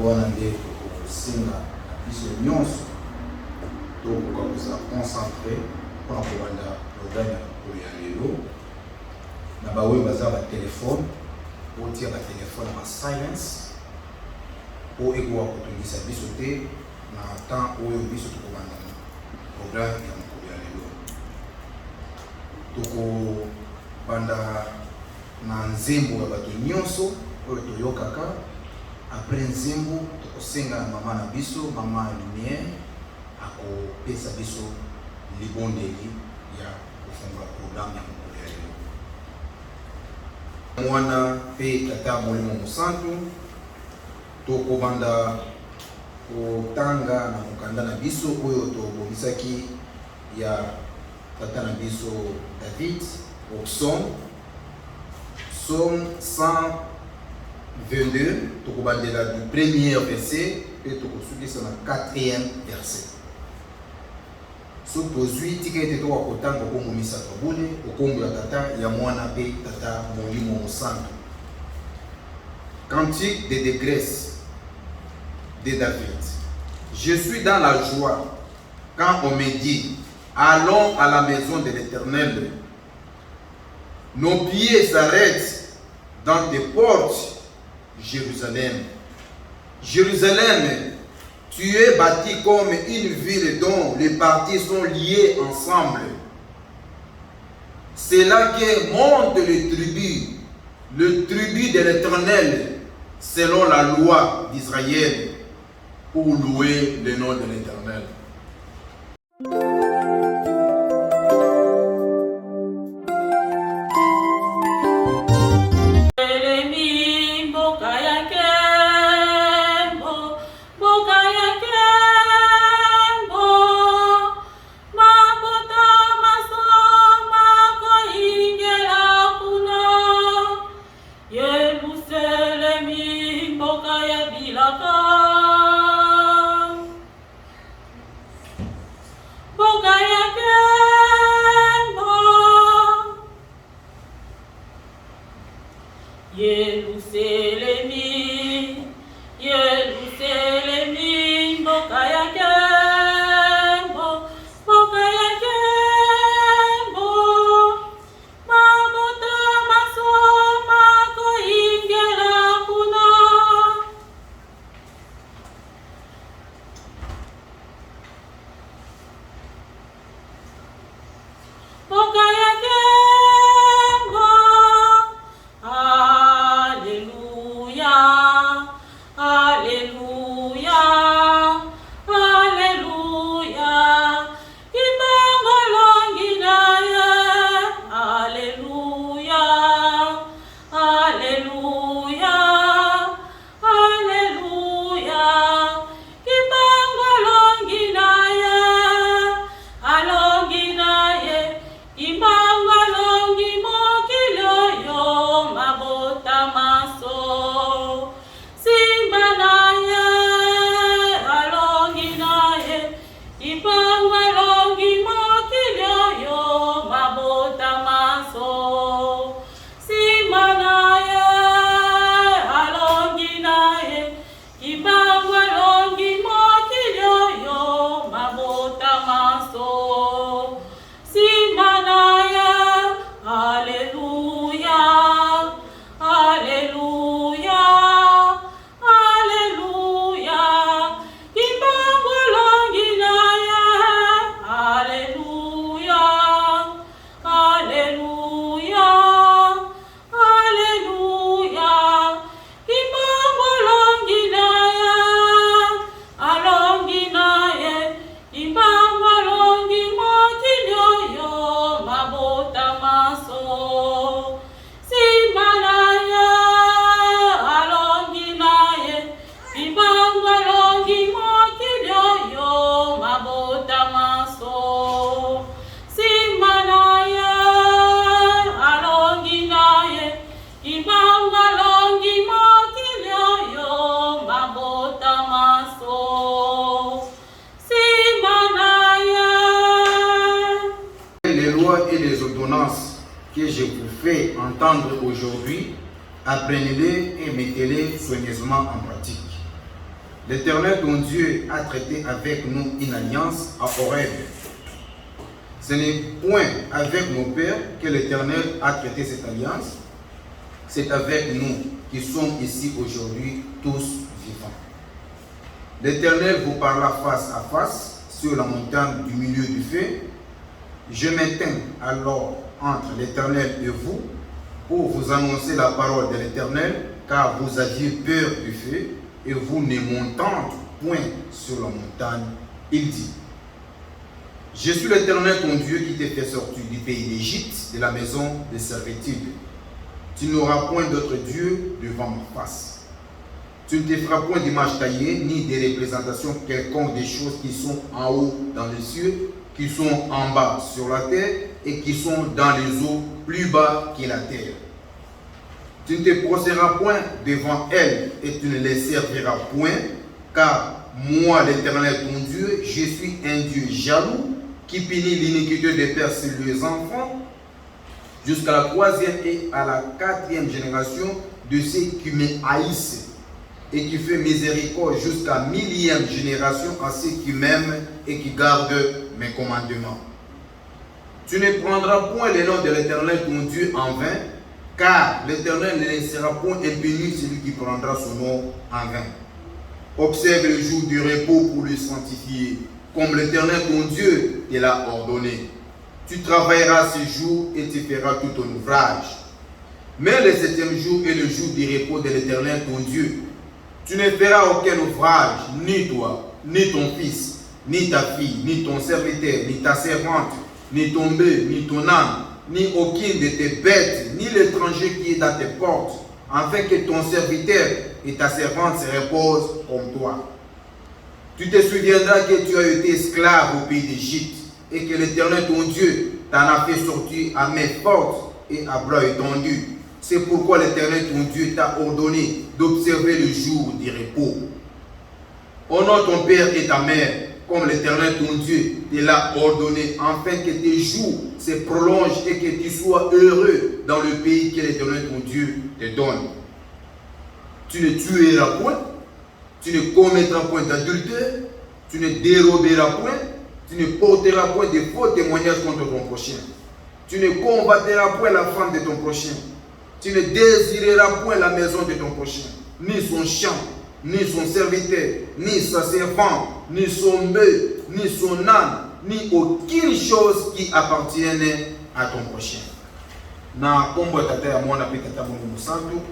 wana nde tokosinga biso nyonso tokoka koza concentré mpona kobanda programme ya mokolo ya lelo na baoyo baza batelefone otia batelefone na silence po ekoka kotungisa biso te na temps oyo biso tokobanda programme ya mokolo ya lelo tokobanda na nzembo ya bato nyonso oyo toyokaka. Après nzembo tokosenga na mama na biso mama lumière akopesa biso libondeli ya kofungola programme ya mokolo ya lelo. Mwana pe tata molimo mosantu tokobanda kotanga na mokanda na biso oyo tobongisaki ya tata na biso David au psaume 122, tokobandela du premier verset et tokosukisa na 4e verset. So tozwi tika ete toka kotanga okombo misato bole okombo ya tata ya mwana pe tata molimo mosantu. Cantique de dégresse de David. Je suis dans la joie quand on me dit allons à la maison de l'Éternel. Nos pieds s'arrêtent dans tes portes, Jérusalem. Jérusalem, tu es bâti comme une ville dont les parties sont liées ensemble. C'est là que monte le tribut de l'Éternel, selon la loi d'Israël, pour louer le nom de l'Éternel. Que je vous fais entendre aujourd'hui, apprenez-les et mettez-les soigneusement en pratique. L'Éternel, ton Dieu, a traité avec nous une alliance à Horeb. Ce n'est point avec nos pères que l'Éternel a traité cette alliance, c'est avec nous qui sommes ici aujourd'hui tous vivants. L'Éternel vous parla face à face sur la montagne du milieu du feu. Je m'éteins alors entre l'Éternel et vous pour vous annoncer la parole de l'Éternel, car vous aviez peur du feu et vous ne m'entendez point sur la montagne. Il dit, je suis l'Éternel ton Dieu qui t'a fait sortir du pays d'Égypte, de la maison de servitude. Tu n'auras point d'autre Dieu devant ma face. Tu ne te feras point d'image taillée, ni de représentation quelconque des choses qui sont en haut dans les cieux, qui sont en bas sur la terre, et qui sont dans les eaux plus bas que la terre. Tu ne te procéderas point devant elles, et tu ne les serviras point, car moi, l'Éternel ton Dieu, je suis un Dieu jaloux, qui punit l'iniquité des pères sur les enfants, jusqu'à la 3e et à la 4e génération de ceux qui me haïssent, et qui fait miséricorde jusqu'à 1000e génération à ceux qui m'aiment et qui gardent mes commandements. Tu ne prendras point le nom de l'Éternel ton Dieu en vain, car l'Éternel ne laissera point impuni celui qui prendra son nom en vain. Observe le jour du repos pour le sanctifier, comme l'Éternel ton Dieu te l'a ordonné. Tu travailleras ce jour et tu feras tout ton ouvrage. Mais le 7e jour est le jour du repos de l'Éternel ton Dieu. Tu ne feras aucun ouvrage, ni toi, ni ton fils, ni ta fille, ni ton serviteur, ni ta servante, ni ton bœuf, ni ton âne, ni aucune de tes bêtes, ni l'étranger qui est à tes portes, afin que ton serviteur et ta servante se reposent comme toi. Tu te souviendras que tu as été esclave au pays d'Égypte, et que l'Éternel ton Dieu t'en a fait sortir à main forte et à bras étendus. C'est pourquoi l'Éternel ton Dieu t'a ordonné d'observer le jour du repos. Honore ton père et ta mère, comme l'Éternel ton Dieu te l'a ordonné, afin que tes jours se prolongent et que tu sois heureux dans le pays que l'Éternel ton Dieu te donne. Tu ne tueras point, tu ne commettras point d'adultère, tu ne déroberas point, tu ne porteras point de faux témoignages contre ton prochain. Tu ne combattras point la femme de ton prochain. Tu ne désireras point la maison de ton prochain, ni son champ, ni son serviteur, ni sa servante, ni son bœuf, ni son âne, ni aucune chose qui appartienne à ton prochain. Na kombo tata ya mwana pe tata Mungu musantu.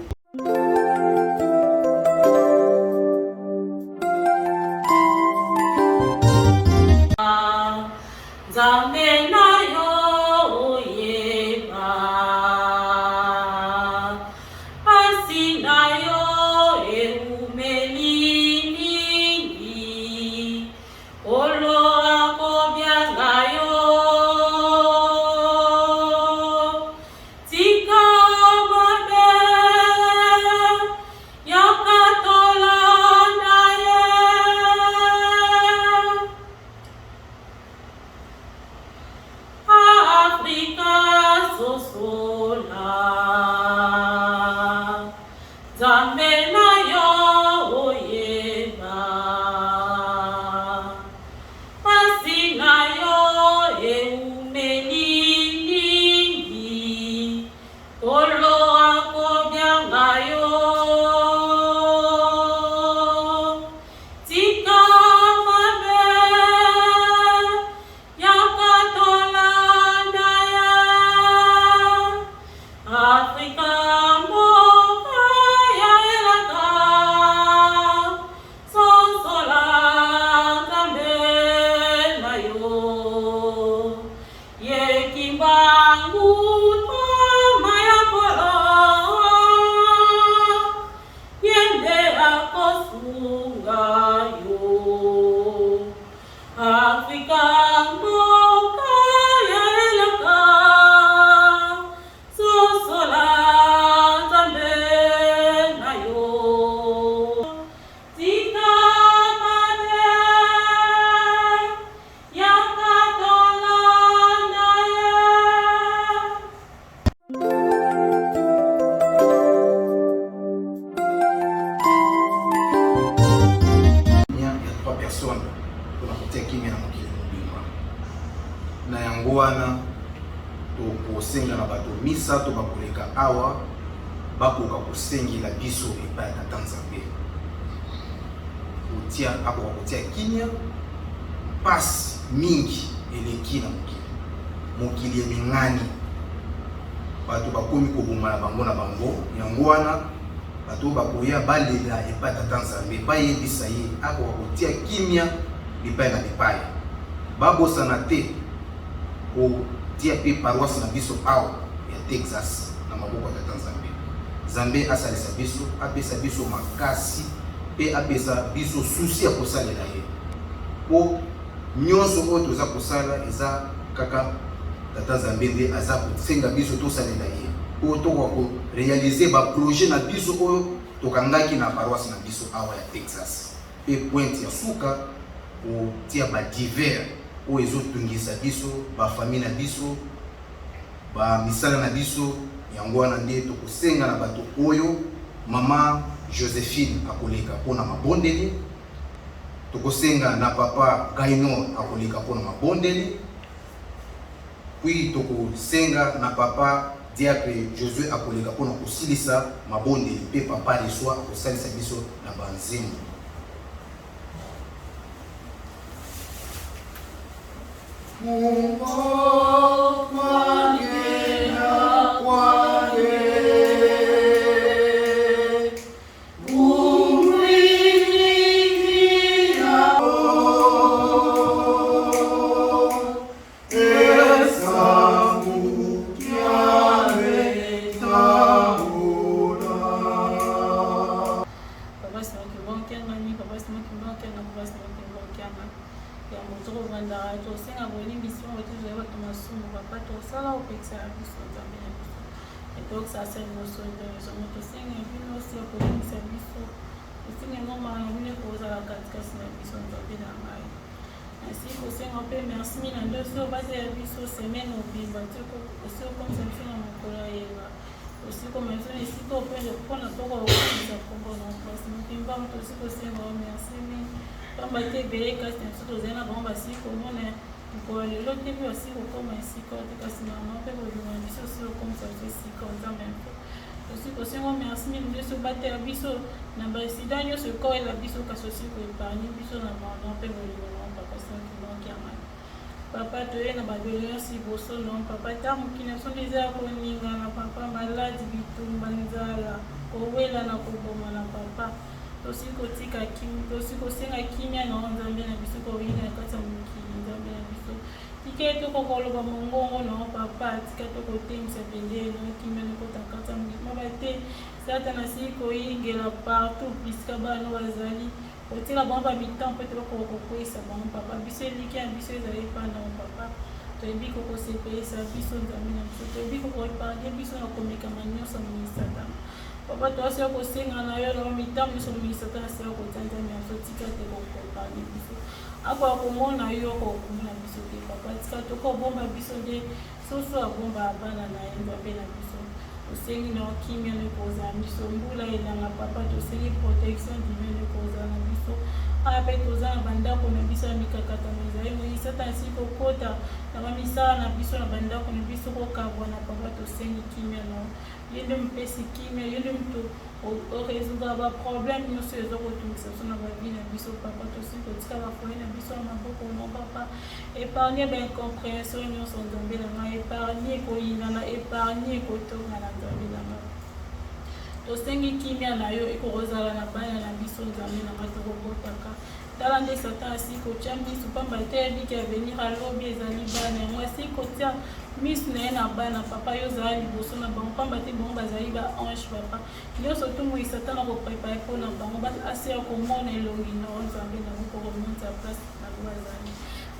kotia kimia na mokili mobimba na yango wana tokosenga na bato misato bakoleka awa bakoka kosengela biso epai ya Tata Nzambe akoka kotia kimia pasi mingi eleki na mokili emingani bato bakomi kobomana bango na bango yango wana bato bakoya balela epai ya Tata Nzambe bayebisa ye akoka kotia kimia bipai na bipai babosana te kotia pe paroisse na biso awa ya Texas na maboko ya Tata Nzambe. Nzambe asalisa biso apesa biso makasi pe apesa biso susi ya kosalela ye po nyonso oyo toza kosala eza kaka Tata Nzambe nde aza kosenga biso tosalela ye po tokoka korealize baprojet na biso oyo tokangaki na paroisse na biso awa ya Texas pe pointe ya suka kotia badivers oyo ezotungisa biso bafamille na biso bamisala na biso yango wana nde tokosenga na bato oyo mama Josephine akoleka mpona mabondeli tokosenga na papa Gainor akoleka mpona mabondeli puis tokosenga na papa Diacre Josué akoleka mpona kosilisa mabondeli pe papa Reswa akosalisa biso na banzembo. Papa toye na badoléance boso non papa tamu kina soneza koninga na papa maladi bitumba nzala kowela na koboma na papa tosiko tika kimi tosiko senga kimia na Nzambe na biso ko yina kata mukili Nzambe na biso tike to ko koloba mongongo na papa tika to ko tengisa pende no kimia no kota kata mabate satana siko ingela partout puisque bana wazali otila bamba mitan peut ko koisa bon papa biso liki ya biso ezali pana papa to ebi ko sepesa biso Nzambe na biso to ebi ko parler biso na komeka manyosa ministata papa to asia ko senga na yo na mitan biso ministata asia ko tanda na so tika te ko parler biso akwa ko mona yo ko kumuna biso te papa tika to ko bomba biso de so bomba bana na Nzambe na biso osengi na kimia ne koza biso mbula elanga papa tosengi protection divine koza na biso ape toza na bandako na biso ya mikakata na ezali moyi satan si kokota na bamisala na biso na bandako na biso kokabwa na papa tosengi kimia na yende mpesi kimia yende mtu oresoudre baproblème nyonso ezokotungisa biso na bavi na biso papa tosengi kotika bafoye na biso na maboko no papa épargne baincompréhension nyonso Nzambe na ngai épargne koyingana épargne kotonga na Nzambe na ngai tosengi kimia na yo ekozala na bana na biso Nzambe na ngai tokobotaka tala nde satan asi kotia misu pamba te yebiki avenir alobi ezali bana yango asi kotia misu na ye na bana papa yo ozala liboso na bango pamba te bango bazali ba ange papa nyonso tomoi satan na koprepare mpo na bango asi ya komona elongi na Nzambe na ngo koremonta place na ngo bazali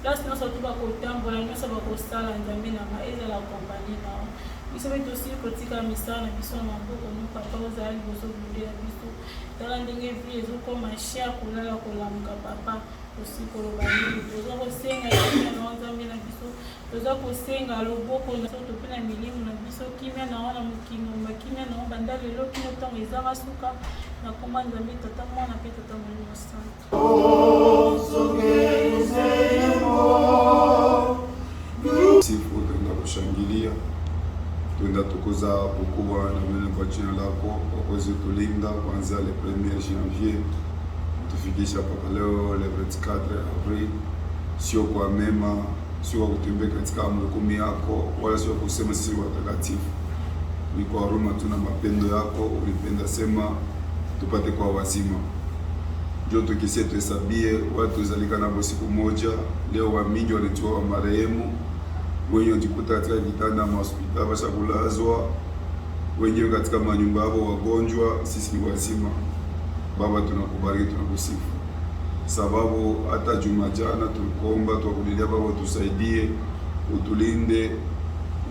place nyonso to bakotambola nyonso bakosala Nzambe na ngai ezala kompani na yo biso mpe tosili kotika misala na biso na maboko no papa ozala liboso bude ya biso tala ndenge vi ezokoma shia kolala kolamuka papa tosi koloba nini toza kosenga kimia na Nzambe na biso toza kosenga loboko na biso tope na milimo na biso kimia na wana mokingomba kimia na banda lelo kino ntango ezaka suka na komba Nzambe tata mwana mpe tata molimo sante tunakutukuza ukubwa na mwenye kwa jina lako kwa kuweza kutulinda kuanzia le 1er janvier tufikisha mpaka leo le 24 avril. Sio kwa mema, sio kwa kutembea katika amri yako, wala sio kusema sisi watakatifu. Ni kwa huruma tu na mapendo yako ulipenda sema tupate kwa wazima. Ndio tukise tuhesabie watu zalika nabo siku moja. Leo wa mingi walitoa marehemu, wenye wajikuta katika vitanda vya hospitali basha kulazwa, wenyewe katika manyumba yao wagonjwa. Sisi ni wazima Baba, tunakubariki, tunakusifu, sababu hata juma jana tulikuomba tukulilia Baba tusaidie, utulinde,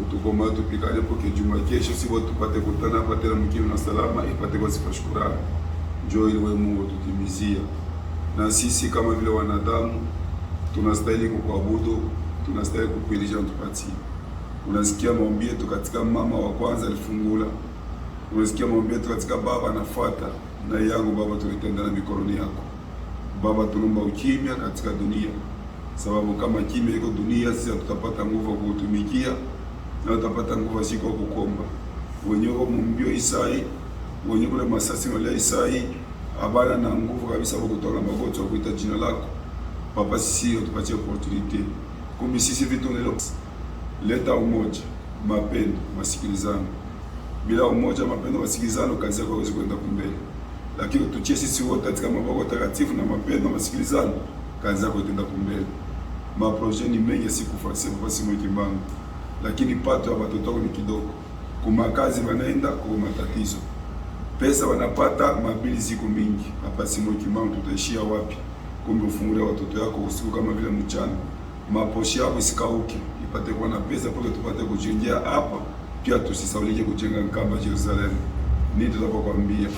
utukoma tupikane poke juma kesho sibo tupate kutana hapa tena mkiwa na salama, ipate kwa sifa shukrani. Njoo ili wewe Mungu tutimizia, na sisi kama vile wanadamu tunastahili kukuabudu, tunastahili kukuilisha tupatie. Unasikia maombi yetu katika mama wa kwanza alifungula, unasikia maombi yetu katika baba anafuata, na yangu Baba tulitenda na mikononi yako Baba. Tunaomba ukimya katika dunia, sababu kama kimya iko dunia, sisi tutapata nguvu kutumikia na tutapata nguvu siko kukomba. Wenyewe mumbio Isai, wenyewe kule masasi wale Isai abana na nguvu kabisa kwa kutoka magonjwa kuita jina lako Baba. Sisi tupatie opportunity, kumbe sisi vitu nilo leta umoja, mapendo, masikilizano. Bila umoja, mapendo, masikilizano, kazi yako haiwezi kwenda mbele. Lakini tuchie sisi wote katika maboko takatifu na mapendo, masikilizano, kazi yako itaenda mbele. Maproje ni mengi sikufasi basi mwe Kimbangu, lakini pato ya watoto wako ni kidogo. Kuma kazi wanaenda kwa matatizo, pesa wanapata, mabili ziko mingi. Hapa si mwe Kimbangu, tutaishia wapi? Kumbe ufungulie watoto yako usiku kama vile mchana, maposhi yako isikauke, ipate kuwa na pesa pale tupate kujengea hapa, pia tusisaulike kujenga kama Yerusalemu. Ni tutakwambia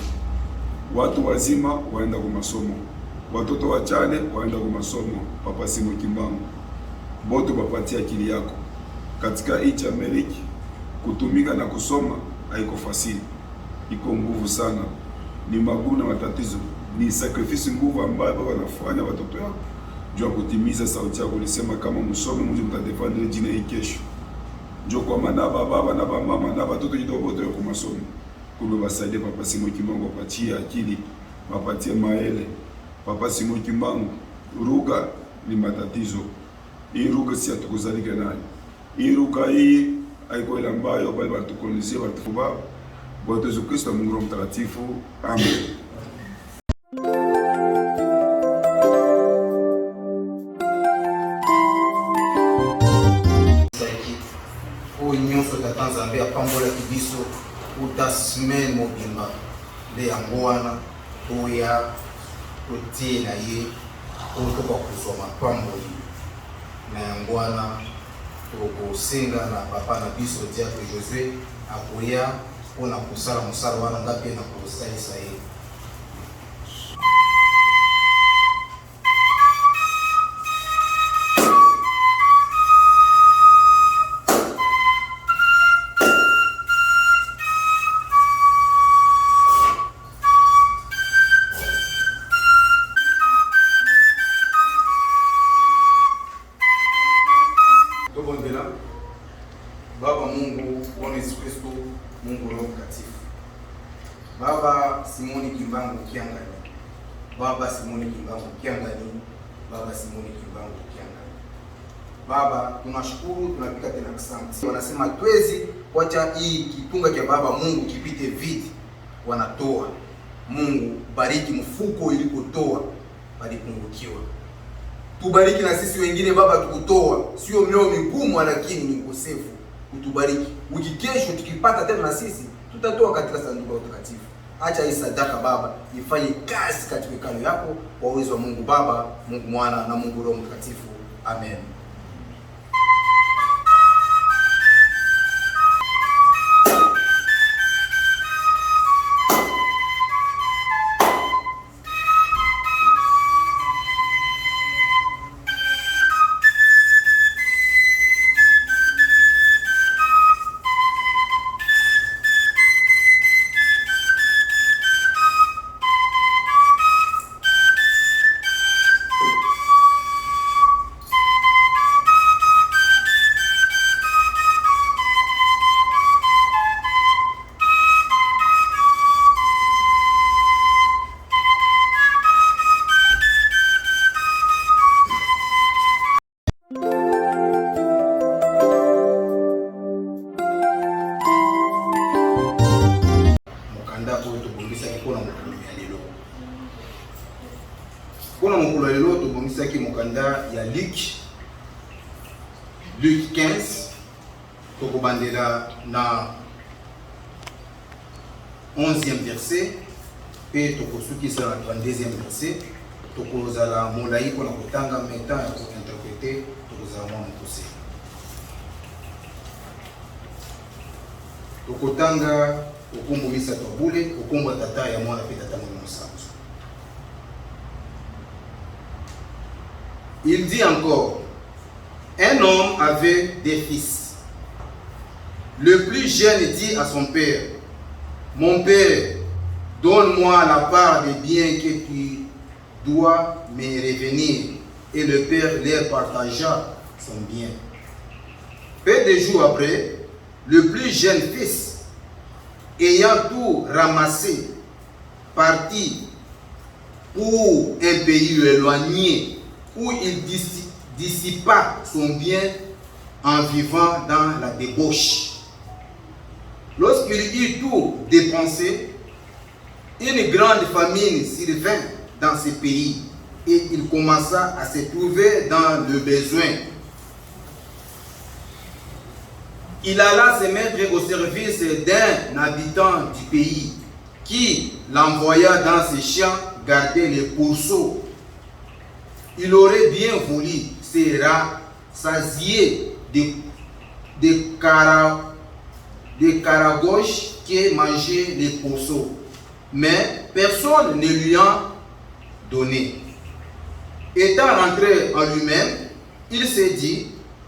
watu wazima waenda kwa masomo, watoto wachane waenda kwa masomo. Papa Simo Kimbangu, bote wapatie akili yako katika nchi Amerika. Kutumika na kusoma haiko fasili, iko nguvu sana, ni magumu na matatizo, ni sacrifice nguvu ambayo wanafanya watoto yako jua kutimiza sauti yako. Ulisema kama msome mje mtadefendre jina hii kesho. Njoo kwa manaba baba na mama na watoto kidogo wote kwa masomo. Kumbe basaidie Papa Simo Kimbangu, wapatie akili, wapatie maele. Papa Simo Kimbangu, ruga ni matatizo. Hii ruga si atukuzalike nayo. Hii ruga hii haiko ile ambayo bali watukolizia watufuba. Bwana Yesu Kristo Mungu mtakatifu. Amen. Nyonso ta Nzambe apambola kibiso utasmen mobimba le yango wana oya totie na ye otoka kozwa mapamboli na yango wana tokosenga na papa na biso diatre Josue akoya mpona kosala mosala wana nga mpe na kosalisa ye. Baba Mungu, Bwana Yesu Kristo, Mungu Roho Mtakatifu. Baba Simoni Kimbangu Kiangani. Baba Simoni Kimbangu Kiangani. Baba Simoni Kimbangu Kiangani. Baba, tunashukuru, tunapika tena asante. Wanasema twezi wacha hii kitunga cha Baba Mungu kipite vidi. Wanatoa. Mungu bariki mfuko ilikotoa, balipungukiwa. Tubariki na sisi wengine Baba tukutoa, sio mioyo migumu lakini ni ukosefu. Utubariki. Wiki kesho tukipata tena na sisi tutatoa katika sanduku la utakatifu. Acha hii sadaka Baba ifanye kazi katika hekalu yako kwa uwezo wa Mungu Baba, Mungu Mwana na Mungu Roho Mtakatifu. Amen. mokolo lelo tobomisaki mokanda ya Luc 15 tokobandela na 11e verset pe tokosukisa na 32e verset tokozala molai mpona kotanga meta ya kointerprete tokozala mwa mokuse tokotanga okombo misato ya bule okombo ya tata ya mwana pe tata mwana mosantu. Il dit encore, un homme avait des fils. Le plus jeune dit à son père, mon père, donne-moi la part des biens que tu dois me revenir. Et le père leur partagea son bien. Peu de jours après, le plus jeune fils, ayant tout ramassé, partit pour un pays éloigné, où il dissipa son bien en vivant dans la débauche. Lorsqu'il eut tout dépensé, une grande famine survint dans ce pays et il commença à se trouver dans le besoin. Il alla se mettre au service d'un habitant du pays qui l'envoya dans ses champs garder les pourceaux. Il aurait bien voulu se rassasier des caragoches qui mangeaient les pourceaux, mais personne ne lui en donnait. Étant rentré en lui-même, il s'est dit,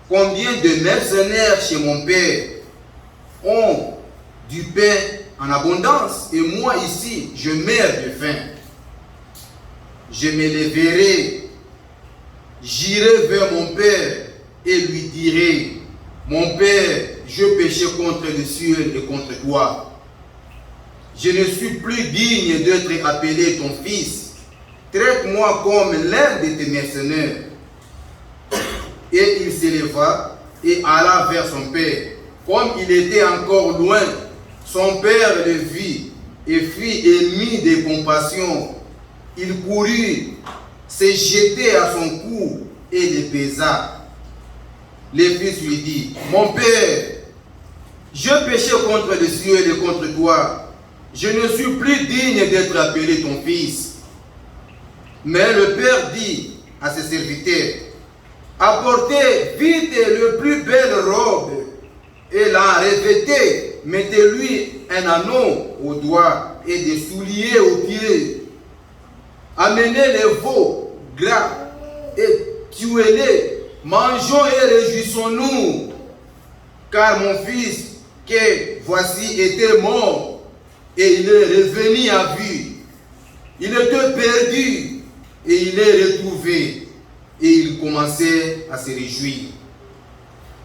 combien de mercenaires chez mon père ont du pain en abondance et moi ici je meurs de faim. Je me lèverai, j'irai vers mon père et lui dirai, mon père, je péchais contre le ciel et contre toi. Je ne suis plus digne d'être appelé ton fils. Traite-moi comme l'un de tes mercenaires. Et il s'éleva et alla vers son père. Comme il était encore loin, son père le vit et fut ému de compassion. Il courut, se jetait à son cou et le baisa. Le fils lui dit, mon père, je péchais contre le ciel et contre toi. Je ne suis plus digne d'être appelé ton fils. Mais le père dit à ses serviteurs, apportez vite le plus belle robe et la revêtez, mettez-lui un anneau au doigt et des souliers aux pieds. Amenez les veaux gras et tuez-les, mangeons et réjouissons-nous, car mon fils que voici était mort et il est revenu à vie. Il était perdu et il est retrouvé. Et il commençait à se réjouir.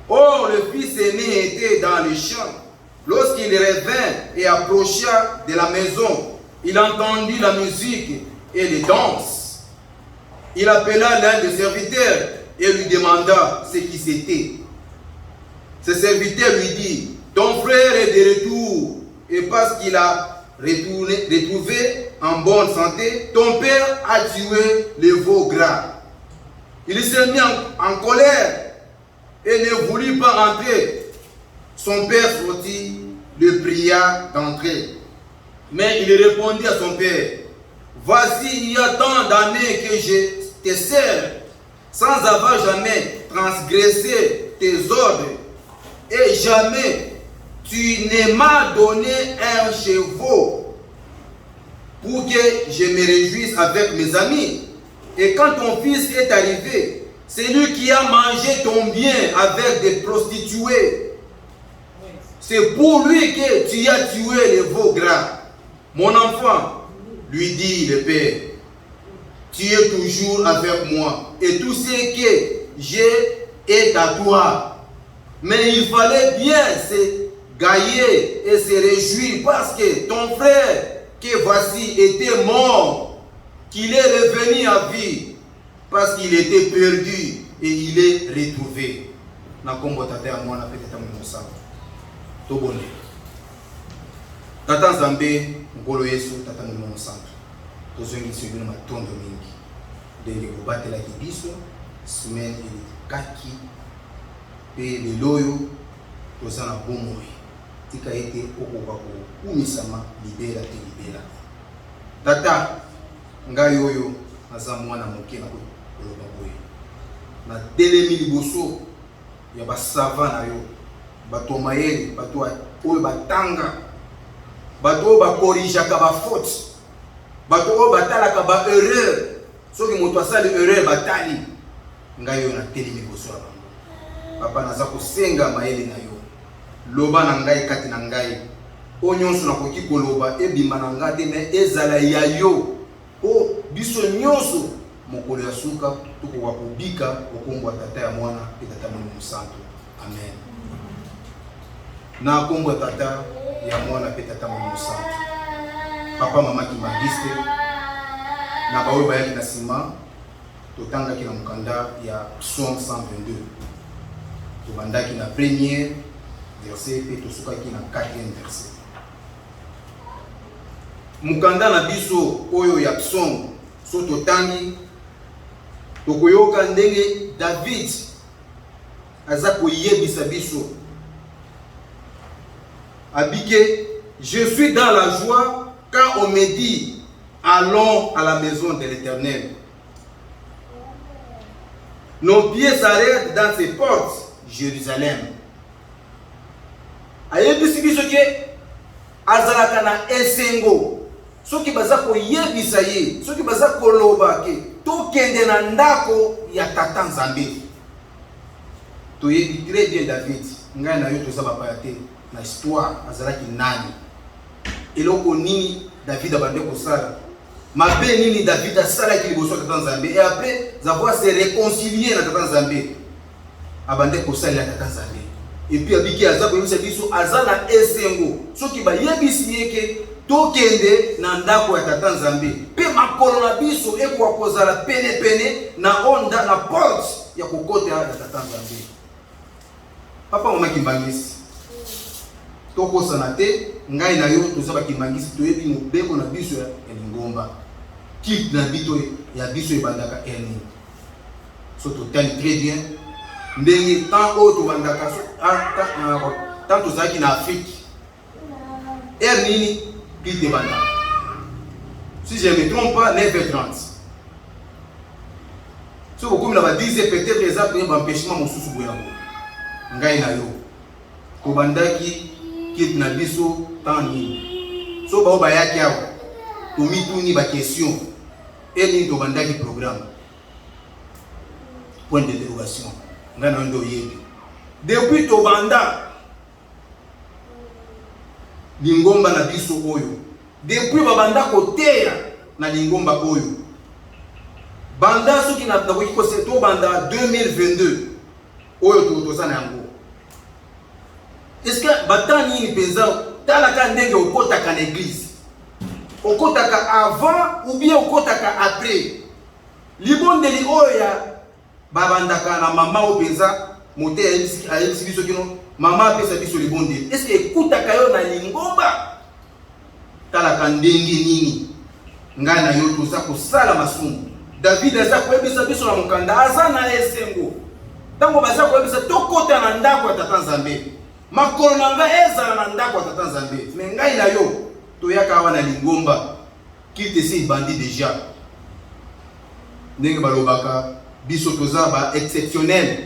Or, le fils aîné était dans le champ. Lorsqu'il revint et approcha de la maison, il entendit la musique et les danses. Il appela l'un des serviteurs et lui demanda ce qui c'était. Ce serviteur lui dit, ton frère est de retour, et parce qu'il a retrouvé en bonne santé, ton père a tué le veau gras. Il s'est mis en colère et ne voulut pas entrer. Son père sortit, le pria d'entrer. Mais il répondit à son père, voici, il y a tant d'années que je te sers, sans avoir jamais transgressé tes ordres, et jamais tu ne m'as donné un chevau pour que je me réjouisse avec mes amis. Et quand ton fils est arrivé, c'est lui qui a mangé ton bien avec des prostituées. C'est pour lui que tu as tué les veaux gras. Mon enfant, lui dit le père, tu es toujours avec moi et tout ce que j'ai est à toi. Mais il fallait bien se gailler et se réjouir parce que ton frère, que voici, était mort, qu'il est revenu à vie parce qu'il était perdu et il est retrouvé. Nakombo tata ya mwana pe tata mmosa. Tobone. Tata Nzambe ngolo Yesu tata mmosa. Tozongi sibino matondo mingi. ndenge kobatelaki biso semaine elekaki mpe lelo oyo toza na bomoi tika ete okoka kokumisama libela te libela. Tata ngai oyo naza mwana moke na koloba boye na telemi liboso ya basava na yo, bato mayele, bato oyo batanga, bato oyo bakorijaka bafaute, bato oyo batalaka ba erreur, soki moto asali erreur batali, ngai oyo na telemi liboso ya bango. Papa naza kosenga mayele na yo, loba na ngai kati na ngai, o nyonso nakoki koloba ebima na ngai te me ezala ya yo, o biso nyonso mokolo ya suka tokoka kobika okombo ya tata ya mwana mpe tata mwana mosantu. Amen. Na kombo ya tata ya mwana mpe tata mwana mosantu, papa mama Kimbangiste na baoyo bayaki na nsima totangaki na mokanda ya Psaume 122, tobandaki na première verset mpe tosukaki na 4e verset. Mukanda na biso oyo ya Psaume so totangi tokoyoka ndenge David aza koyebisa biso abike: je suis dans la joie quand on me dit allons à la maison de l'Éternel. Nos pieds s'arrêtent dans ses portes, Jérusalem. Ayebisi biso ke azalaka na esengo soki baza koyebisa ye, soki baza koloba ke tokende na ndako ya tata Nzambe. Toyebi très bien David, ngai na yo toza bapaya te na histoire azalaki nani, eloko nini David abande kosala, mabe nini David asalaki liboso ya tata Nzambe, et après avoir se réconcilier na tata Nzambe abande kosala na tata Nzambe. Et puis abiki aza koyebisa biso aza na esengo soki bayebisi ye ke tokende na ndako ya tata Nzambe pe makolo na biso ekoka kozala pene pene na onda na porte ya kokota ya tata Nzambe. Papa mama Kimbangisi tokosana te, ngai na yo toza bakimbangisi toyebi mobeko na biso ya Lingomba, type na bito ya biso ebandaka elni. So totali très bien ndenge tant oyo tobandaka tant tozalaki na Afrique nini pite banda, si je ne me trompe pas 9h30. So bokomi na ba 10h peut-être eza pe ba empêchement mosusu boye na bo. Ngai na yo tobandaki kit na biso tant nini, so bao bayaki awa tomituni ba question nini tobandaki programme point d'interrogation. Ngai na ndo yebi depuis tobanda Lingomba na biso oyo, depuis babanda koteya na Lingomba oyo, banda soki na koki kose to banda 2022 oyo toza na yango. Est-ce que batani ni penza talaka ndenge okotaka na église, okotaka avant ou bien okotaka après? Libondeli oyo ya babandaka na mama o penza mote ayebisi biso kino mama apesa biso libondeli. Est-ce que ekutaka yo na Lingomba talaka ndenge nini? Ngai na yo toza kosala masumu. David aza koyebisa biso na mokanda aza na esengo ntango baza koyebisa tokota na ndako ya tata Nzambe, makolo na ngai ezala na ndako ya tata Nzambe. Me ngai na yo toyaka awa na Lingomba kite si bandi déjà ndenge balobaka biso toza ba exceptionnel,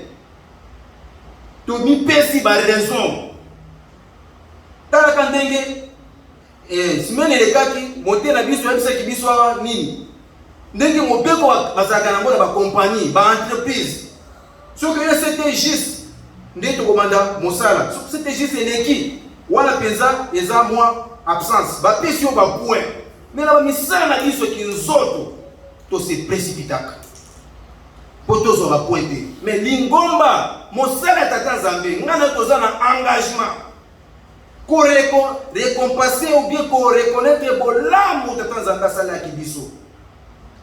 to mi pesi ba raison talaka ndenge simene lekaki mote na biso yebisaki biso awa nini ndenge mobeko bazalaka nango na ba compagnie ba entreprise. Soki yo c'était juste nde tokomanda mosala, soki c'était juste eleki wana penza eza mwa absence bapesi yo ba point, mais na bamisala na biso kinzoto to se précipitaka po tozwa bapointe. Mais Lingomba mosala ya tata Nzambe ngana toza na engagement ko récompenser ou bien ko reconnaître bolamu tata Nzambe asalaki biso,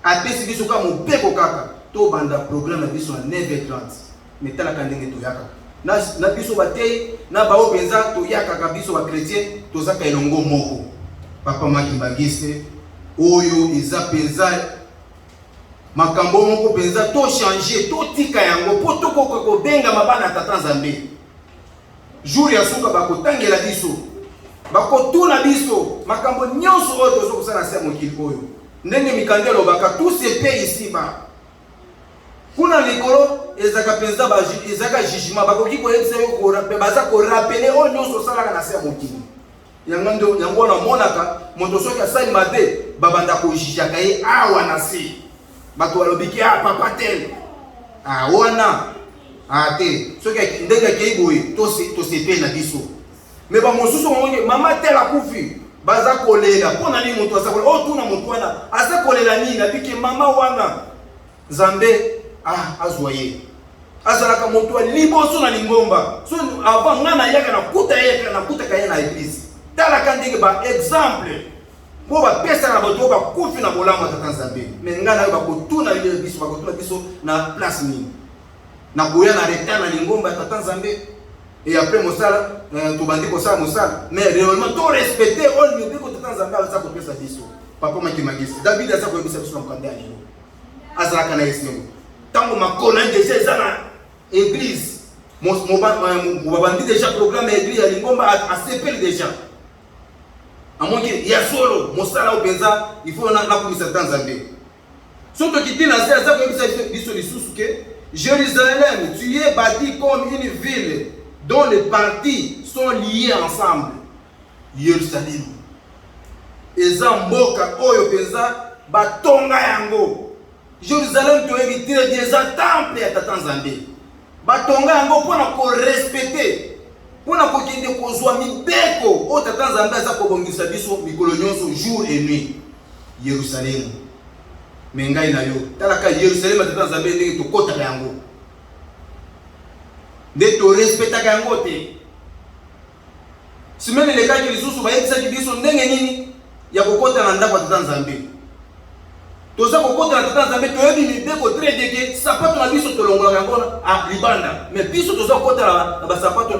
apesi biso ka mobeko kaka to banda programme na biso na 9h30. Mais talaka ndenge toyaka na biso batei na bao penza toyaka ka biso ba chrétien tozaka elongo moko. Papa Kimbangiste oyo eza penza makambo moko penza to changer to tika yango po to ko benga mabana tata Nzambe jour ya suka bakotangela biso bakotuna biso makambo nyonso oyo tozokosala se mokili oyo ndenge mikandelo baka tous ces pays ici ba kuna likolo ezaka penza ba ezaka jugement bakoki koyebisa yo ko baza ko rappeler o nyonso salaka na se mokili yango na monaka moto soki asali mabe babanda ko jijaka ye awa na se bato balobiki papa tel wana te soki ndenge akei boye to sepe na biso mais ba mosusu monge mama tel akufi baza kolela pona ni moto aza kolela tuna moto wana aza kolela nini abiki mama wana Nzambe azwaye azalaka moto liboso na lingomba so avant ngana yaka na kuta kaya na église tala kandenge ba exemple bo ba pesa na bato ba kufi na bolamo tata Nzambe mais ngana ba kotuna biso na place nini na koya na reta na lingomba tata Nzambe et après mosala to bandi ko sa mosala mais réellement to respecter all mieux ko tata Nzambe ala sa ko pesa biso papa makimagisi David asa ko bisa biso na kanda ya lelo azalaka na yesingo tango makona déjà ezana église mo bandi déjà programme église ya lingomba a sepel déjà amongi ya solo mosala openza il faut na kumisa tata Nzambe soto kitina za ko bisa biso lisusu ke Jérusalem, tu es bâti comme une ville dont les parties sont liées ensemble. Jérusalem. Eza mboka oyo penza batonga yango. Jérusalem tu éviter des temples ya tata Nzambe. Batonga yango pona ko respecter. Pona ko kende ko zwa mibeko o tata Nzambe za ko bongisa biso mikolo nyonso jour et nuit. Jérusalem. Mengai na yo talaka Yerusalem tata Nzambe ndenge to kota yango nde to respecta yango te simene le kaki lisusu ba yebisa biso ndenge nini ya kokota na ndako tata Nzambe toza kokota na tata Nzambe to yebi mibeko très deke sapato na biso to longola yango libanda mais biso toza kokota na ba sapato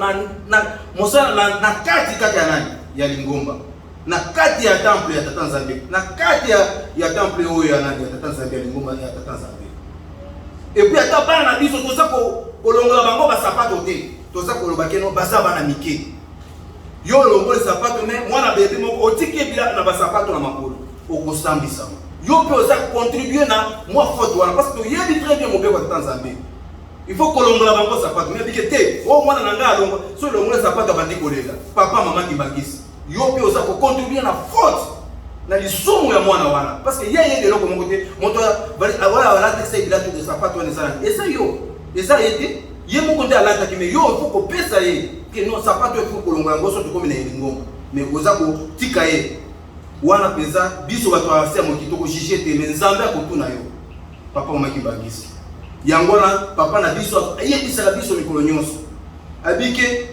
na mosala na kati ya nani ya lingomba na kati ya temple ya tata Nzambe na kati ya temple oyo ya nani ya tata Nzambe ya lingomba ya tata Nzambe et puis ata bana na biso toza kolongola bango ba sapato te toza koloba keno baza bana mike yo longola sapato mais mwana bebe moko otiki bila na ba sapato na makolo okosambisa yo pe oza contribuer na moi faute wana parce que yebi très bien mobeko tata Nzambe il faut kolongola bango sapato mais bike te o mwana nanga longo so longola sapato bandi kolela papa mama kibangisi yo pe oza ko contribuer na faute na lisumu ya mwana wana parce que yeye de loko moko te moto wala texte bila tout de sapato wana sana eza yo eza yete ye moko nde alata ki mais yo faut ko pesa ye que non sapato faut kolongola ngoso to komi na elingo mais oza ko tika ye wana pesa biso bato afia mokito ko juger te mais Nzambe akotuna yo papa omaki bagisi yango na papa na biso yebisa biso mikolo nyonso abike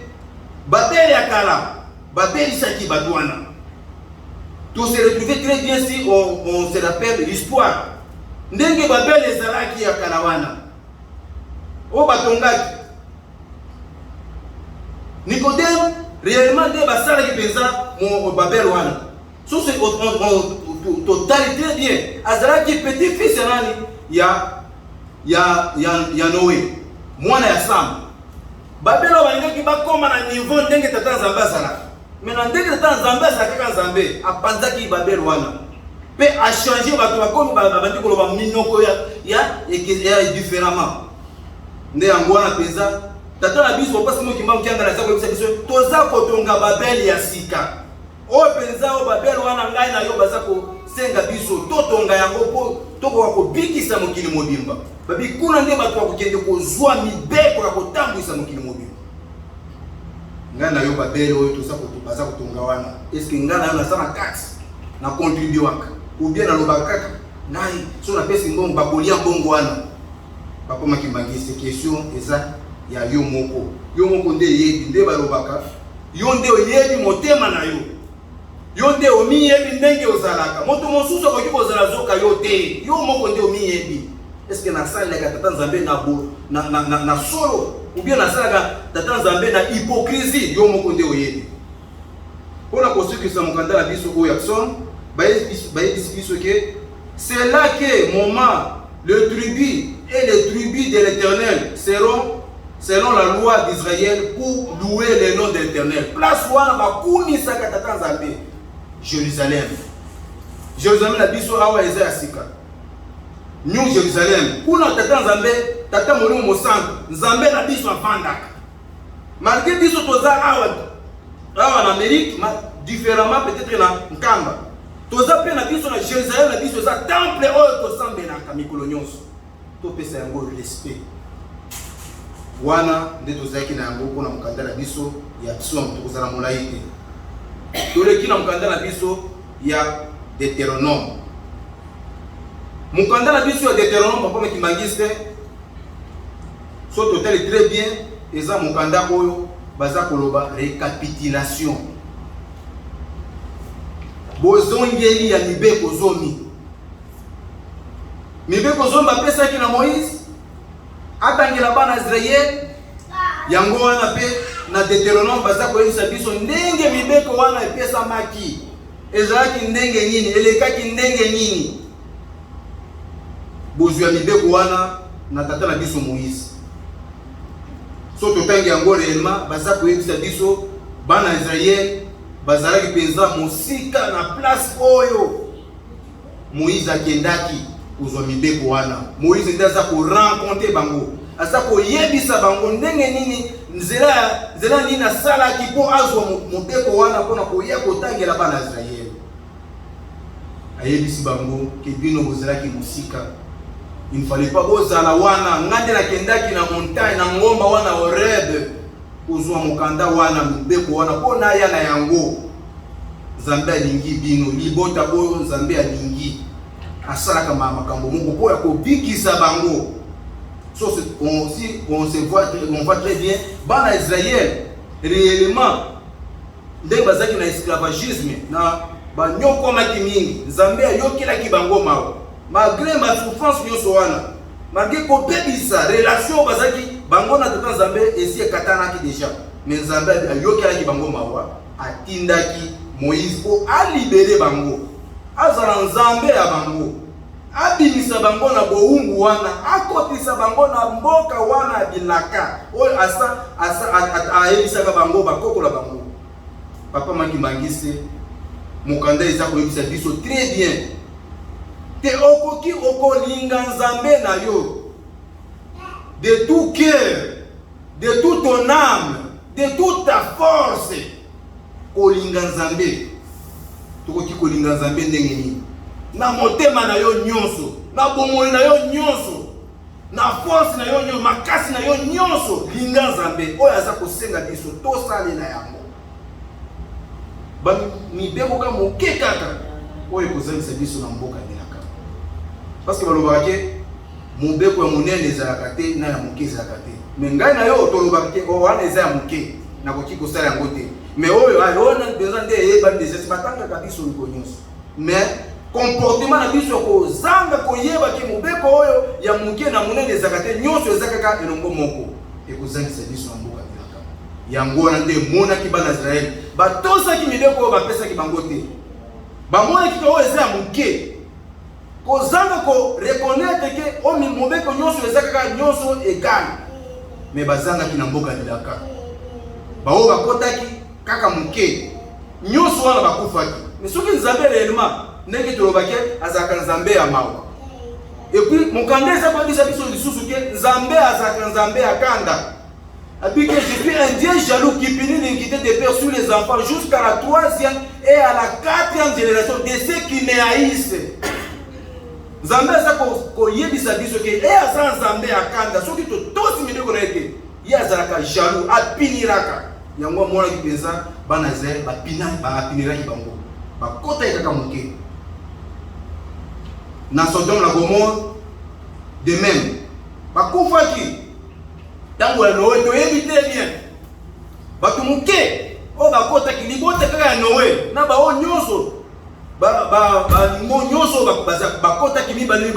babele ya kala babelisaki bato wana to se retrouver très bien si on se rappelle l'histoire ndenge babele ezalaki ya kala wana o batongaki Nicodème réellement nde basalaki penza mo babele wana so c'est totalité bien azalaki petit fils ya nani ya Noé mwana ya Sam babele balingaki bakoma na niveau ndenge tata Nzambe azalaka maintenant ndenge tata Nzambe azalaka Nzambe apanzaki babele wana pe a changer bato bakomi babandi koloba minoko ya différemment nde yango wana penza tata na biso parce que mokimba mkianga na zako biso toza kotonga babele ya sika o penza o babele wana ngai na yo bazako senga biso totonga yango po toko ko bikisa mokili mobimba babi kuna nde bato bakokende kozwa mibeko ya kotambwisa mokili mobimba ngana yo babele oyo toza kotobaza kotonga wana est-ce que ngana yo na sana kati na contribuer waka ou bien na lobaka nai so na pesi mbongo bakolia mbongo wana papa makimangisi question eza ya yo moko nde yebi nde balobaka yo nde oyebi motema na yo nde omiyebi ndenge ozalaka moto mosusu akoki kozala zoka yo te yo moko nde omiyebi est-ce que nasalaka tata Nzambe na solo ou bien nasalaka tata Nzambe na hypocrisie yo moko nde oyebi pona kosekisa mokanda na biso oyo Jackson baye biso que c'est là que moment le tribut et les tribus de l'Éternel seront selon la loi d'Israël pour louer le nom de l'Éternel. Place wana bakuni saka tata nzambe Jérusalem. Jérusalem la biso awa eza asika. New Jérusalem. Kuna tata nzambe tata moni mo centre. Nzambe la biso avandaka. Malgré biso toza awa en Amérique, différemment peut-être na Nkamba. Toza pe na biso na Jérusalem la biso za temple oyo to sambe na kamikolo nyonso. To pesa yango respect. Wana nde tozaki na yango mpona mokanda na biso ya psaume tokozala molai te. Toleki na mokanda na biso ya Deutéronome. Mokanda na biso ya Deutéronome papa mekimangisi te. So totali très bien eza mokanda oyo baza koloba récapitulation. Bozongeli ya mibeko zomi. Mibeko zomi bapesaki na Moïse atangela bana Israël yango wana pe na Deutéronome baza koyebisa biso ndenge mibeko wana epesa maki ezalaki ndenge nini elekaki ndenge nini bozwi ya mibeko wana na tata na biso Moïse. So totangi yango réellement baza koyebisa biso bana Israël bazalaki penza mosika na place oyo Moïse akendaki kozwa mibeko wana. Moïse ndaza ko rencontrer bango asa ko yebisa bango ndenge nini nzela nini asalaki po azwa mobeko wana mpona koya kotangela bana Israël. Ayebisi bango ke bino bozalaki mosika il ne fallait pas bozala wana ngande na kendaki na montagne na ngomba wana Horeb kozwa mokanda wana mibeko wana mpona ya na yango Nzambe alingi bino libota oyo Nzambe alingi asalaka makambo moko po ya kobikisa bango. So on voit très bien bana Israël réellement ndenge bazaki na esclavagisme na banyokomaki mingi Nzambe ayokelaki bango mawa malgré ma souffrance nyonso wana malgré kobebisa relation bazaki bango na tata Nzambe esi ekatanaki déjà mais Nzambe ayokelaki bango mawa atindaki Moïse po alibere bango azala Nzambe ya bango abimisa bango na boungu wana akotisa bango na mboka wana ya bilaka oyo ayebisaka bango bakokola bango. Papa makimangisi mokanda eza koyebisa biso très bien te okoki okolinga Nzambe na yo de tout cœur, de toute ton âme, de toute ta force. Kolinga Nzambe tokoki kolinga Nzambe ndenge nini na motema na yo nyonso na bomoi na yo nyonso na force na yo nyonso makasi na yo nyonso linga Nzambe oyo aza kosenga biso tosalela yango ba mibeko ka moke kaka oyo kozangisa biso na mboka bilaka parce que balobaka ke mobeko ya monene ezalaka te na ya moke ezalaka te mais ngai na yo tolobaka ke wana eza ya moke nakoki kosala yango te mais oyo ayona besoin de yeba des batanga biso liko nyonso mais comportement na biso ko zanga ko yeba ki mobeko oyo ya muke na munene zakate nyonso ezakaka elongo moko e kozangisa biso na mboka bilaka yango na nde mona ki bana Israël batosa ki mibeko oyo bapesa ki bango te bamona ki oyo eza muke ko zanga ko reconnaître ke o mobeko nyonso ezakaka nyonso égal mais bazanga ki na mboka bilaka bawo bakotaki kaka muke nyonso wana bakufaki mais soki Nzambe réellement ndenge tolobaki azaka Nzambe ya mawa et puis mokanda eza koyebisa biso lisusu ke Nzambe azaka Nzambe akanda et que je suis un Dieu jaloux qui punit l'iniquité des pères sur les enfants jusqu'à la 3e et à la 4e génération de ceux qui me haïssent. Nzambe eza koyebisa biso ke aza Nzambe akanda soki totosi mibeko na ye ye azalaka jaloux apiniraka yango mona ki penza bana Israël bapiniraki bango bakota ye kaka moke na Sodome na Gomorrhe de même bakufaki tango ya Noé toyebi te bien bato moke oyo bakotaki libota kaka ya Noé na bao nyonso banimo nyonso bakotaki mibale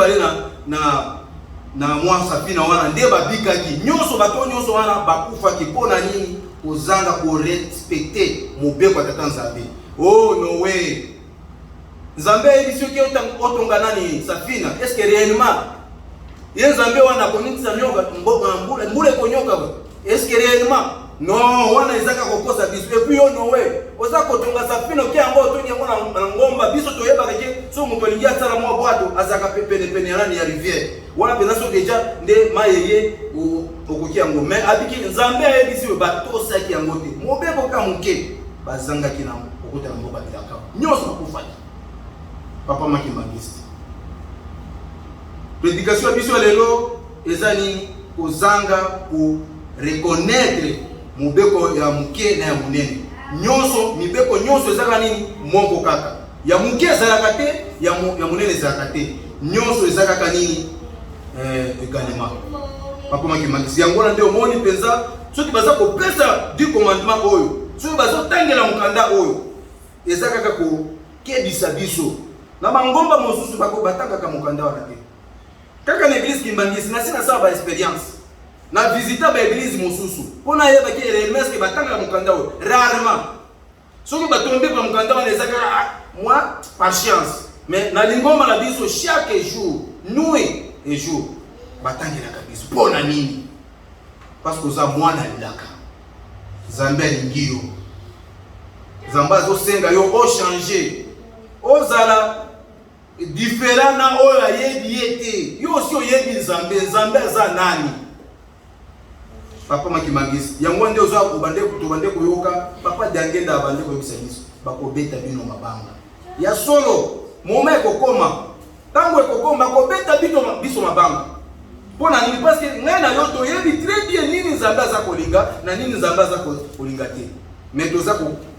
na mwa safina wana nde babikaki nyonso bato nyonso wana bakufaki mpona nini kozanga ko respecter mobeko ya tata Nzambe. Oh Noé Nzambe ebiso ki otonga nani safina est-ce que réellement ye nzambe wana konitisa nyoka mbule konyoka ba est-ce que réellement non wana ezaka kokosa biso et puis ono we oza kotonga safino ke yango otongi yango na ngomba biso toyeba ke so moto alingi asala mwa bwato azaka pene nani ya rivière wana pena so deja nde mayeye okoki yango mais abiki nzambe ayebisi we batosaki yango te mobeko ka moke bazangaki na okota yango babilaka nyonso nakufaki papa makimangisi prédication biso lelo ezani kozanga ko reconnaître mobeko ya muke na ya munene nyonso mibeko nyonso ezaka nini moko kaka ya muke ezalaka te ya munene ezalaka te nyonso ezaka nini également papa makimangisi yango na nde omoni penza soki baza kopesa du commandement oyo soki bazotangela mokanda oyo ezaka kaka kokebisa biso na bangomba mosusu batangaka mokanda wana te kaka na église Kimbangisi na sina sala ba expérience na visiter ba église mosusu pona yeba ki réellement que batanga mukanda o rarement soki batombe pa mukanda wana ezaka moi par chance mais na lingoma na biso chaque jour nuit et jour batangela kabiso pona nini parce que za mwana lilaka Zambia lingio Zamba zo senga yo o changer ozala différent na oyo ayebi ete yo aussi oyebi nzambe za nani papa makimangisi yango nde ozo akubande kutubande koyoka papa diangenda abande koyebisa biso bakobeta bino mabanga ya solo moma ekokoma tango ekokoma bakobeta biso mabanga pona nini parce que ngai na yo toyebi très bien nini nzambe aza kolinga na nini nzambe aza kolinga te mais toza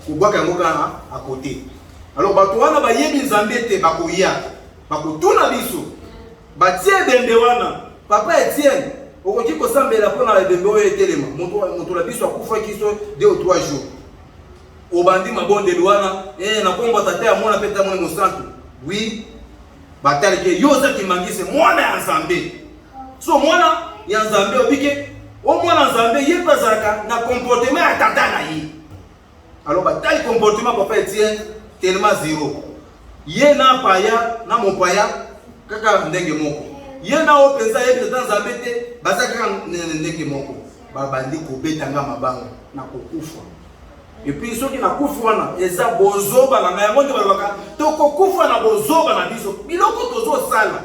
kobwaka yango kana à côté. Alors bato wana bayebi nzambe te bakoya bakotuna biso batie bembe wana papa Etienne okoki kosambela pona bembe oyo etelema moto la biso akufa kiso 2 ou 3 jours obandi mabonde wana na kombo tata ya mwana peta mwana mosantu oui batali ke yoza Kimangisi mwana ya nzambe so mwana ya nzambe obike o mwana nzambe yepazaka na comportement ya tata na ye. Alors batali comportement papa Etienne tellement zéro ye na paya na mopaya kaka ndenge moko ye na openza ye peta nzambe te bazaka ndenge moko babandi kobetanga mabanga na kokufa. Et puis ceux qui na kufa wana eza bozoba na yango nde balaka to kokufa na bozoba na biso biloko tozo sala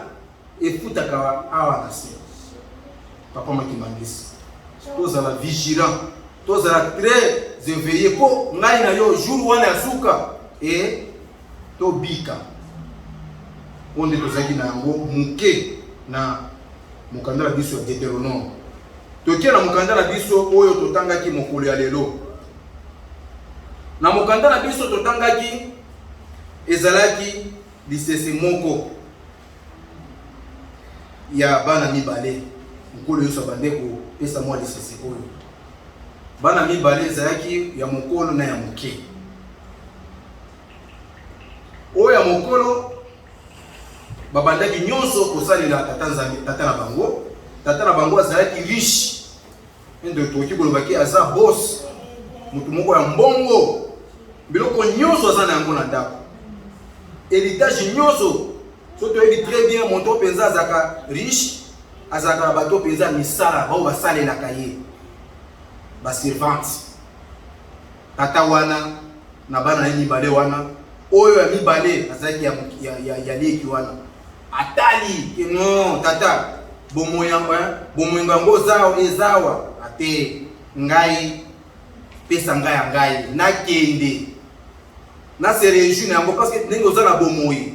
efutaka awa na se. Papa Makimangisi tozala vigilant tozala très éveillé po ngai na yo jour wana ya suka et to bika onde tozaki na yango muke na mukanda na biso ya Deutéronome tokie na mukanda na biso oyo totangaki mokolo ya lelo na mukanda na biso totangaki ezalaki lisese moko ya bana mibale mokolo yoso bandeko pesa mwa lisese oyo bana mibale ezalaki ya mokolo na ya muke oyo ya mokolo babandaki nyonso kosalela tata na bango azalaki riche ende toki kolobaki aza boss mutu moko ya mbongo biloko nyonso aza na yango na ndako héritage nyonso so toyebi très bien moto penza azaka riche azaka na bato penza misala bao basalelaka ye baservante tata wana na bana ya mibale wana oyo ya mibale azaki ya leki wana atali ke non tata bomoyango ezawa ate ngai pesa ngai ya ngai nakende na se réjouir na yango parce que ndenge oza na bomoyi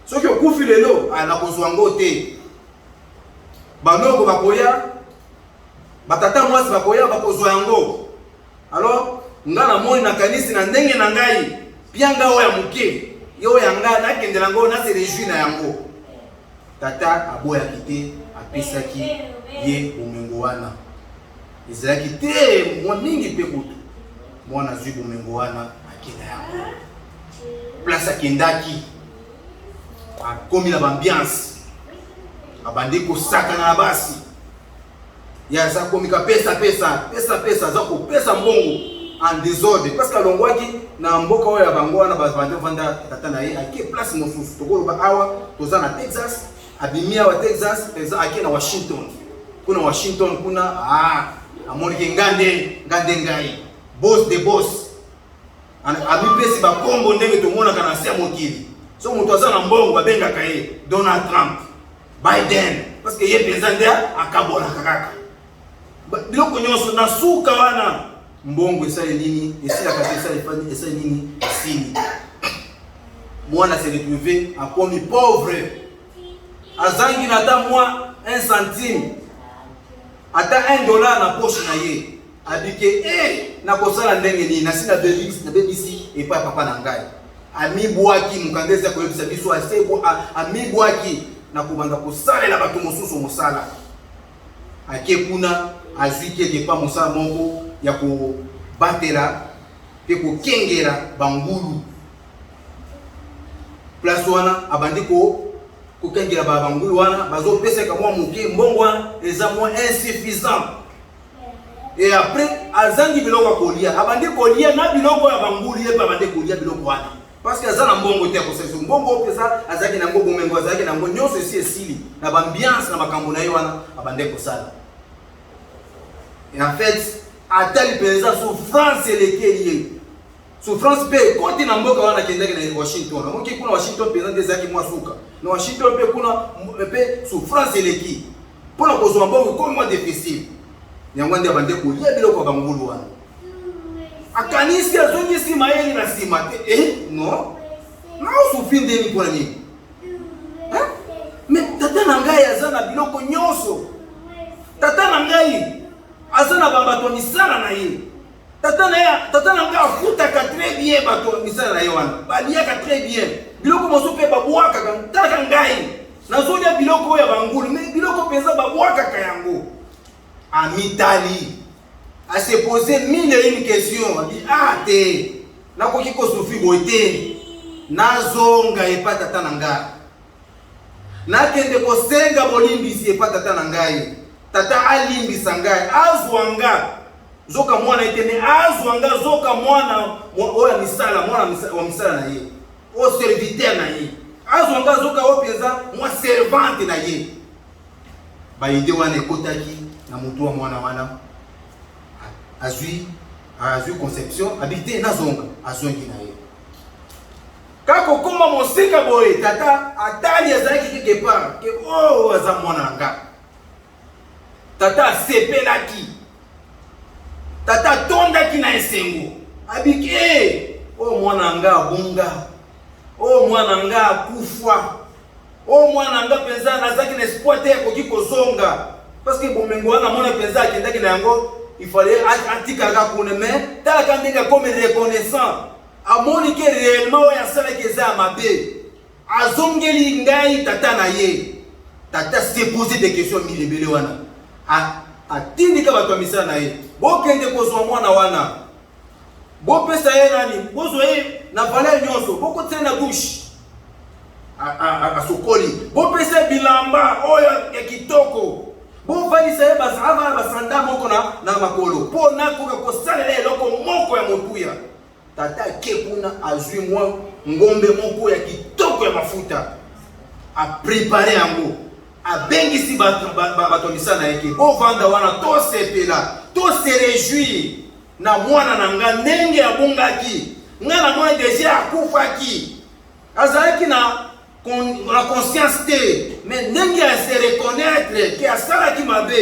soki okufi lelo nakozwa yango te banoko bakoya batata mwasi bakoya bakozwa yango. Alors nga na moni na kanisi na ndenge na ngai pianga oyo ya muke yo ya nga nakende nango na se réjouir na yango tata aboyaki te apesaki ye bomengo wana ezalaki te mwa mingi mpe kutu mwana zwi bomengo wana akenda yango place akendaki akomi na bambiance abandi kosakana na basi ya aza komika pesa aza kopesa mbongo en désordre parce que alongwaki na mboka oyo ya bango wana bavanda tata na ye ake place mosusu tokoloba awa toza na Texas abimia wa Texas pesa ake na Washington. Kuna Washington kuna amonike ngande ngai. Boss the boss. Abi pesi ba kombo ndenge tomona kana sia mokili. So mutu azana mbongo babenga kaye Donald Trump, Biden parce que ye pesa ndia akabola kaka. Biloko nyonso na suka wana mbongo esali nini esila kabisa ifani esali nini esili. Mwana s'est retrouvé a commis pauvre. Azangi nata moi 1 centime. Ata $1 na poche na ye. Abike na kosala ndenge ni na sina belix na BBC et pas papa na ngai. Ami bwaki mukandeza ko yebisa biso asebo ami bwaki na kubanga kosala na bato mosusu mosala. Ake kuna azike ke pa mosala moko ya ko batela pe ko kengera bangulu. Place wana abandi ko kengera ba bangulu wana bazo pesa ka mwa muke mbongo wana eza mwa insuffisant. Et après azangi biloko kolia abandi kolia na biloko ya bangulu ye pa bandi kolia biloko wana parce que azana mbongo te ko seso mbongo pesa azaki na ngoko mengo azaki na ngo nyonso si esili na ambiance na makambo na yo wana abandi ko sala. Et en fait atali pesa souffrance lekeli souffrance pe kote na mboka wana kendeke na Washington moki kuna Washington pesa ndezaki mwa suka na Washington pe kuna pe souffrance leki pona ko zo mbongo ko mwa difficile yango ndia bande ko lia biloko bangulu wana akanisi azongi sima yeli na sima te no na usufinde ni kwa nini mais tata na ngai azana biloko nyonso tata na ngai azana babato misala na ye tata na ngai afuta ka très bien bato misala na ye wana balia ka très bien biloko moso pe babwaka kan tata ngai nazolia biloko ya bangulu mais biloko pesa babwaka ka yango. Amitali a se poser 1001 questions. A dit te na ko kiko souffrir boite nazonga e pa tata na ngai na kende ko senga bolimbisi e pa tata na ngai tata alimbisa ngai azwanga zoka mwana itene azwanga zoka mwana oya misala mwana wa misala na ye o serviteur na ye azwanga zoka opeza mwa servante na ye ba ide wana ekotaki na mutu wa mwana wana azui conception habité na zonga azongi na ye kako koma mosika boye tata atali azaki quelque part ke aza mwana nga tata sepelaki tata tondaki na esengo abiki mwana nga bunga mwana nga kufwa mwana nga penza nazaki na espoir te koki kozonga parce que bomengo wana mona penza akendaki na yango il fallait atikaka kuna mais talaka ndenge comme reconnaissant amoni ke réellement oya sala keza mabe azongeli ngai tata na ye tata se poser des questions milebele wana atindika bato misala na ye bokende kozwa mwana wana bopesa ye nani bozwa ye na valeur nyonso bokotia na douche asokoli bopesa bilamba oyo ya kitoko bon valisa ye basava basanda moko na makolo po na koka kosalela eloko moko ya motuya tata ke kuna azwi mwa ngombe moko ya kitoko ya mafuta a préparer yango abengisi bato misana yake bo vanda wana to sepela to se réjouir na mwana na nga ndenge abongaki nga na mwana deja akufaki azalaki na conscience te mais ndenge a se reconnaître que asalaki mabe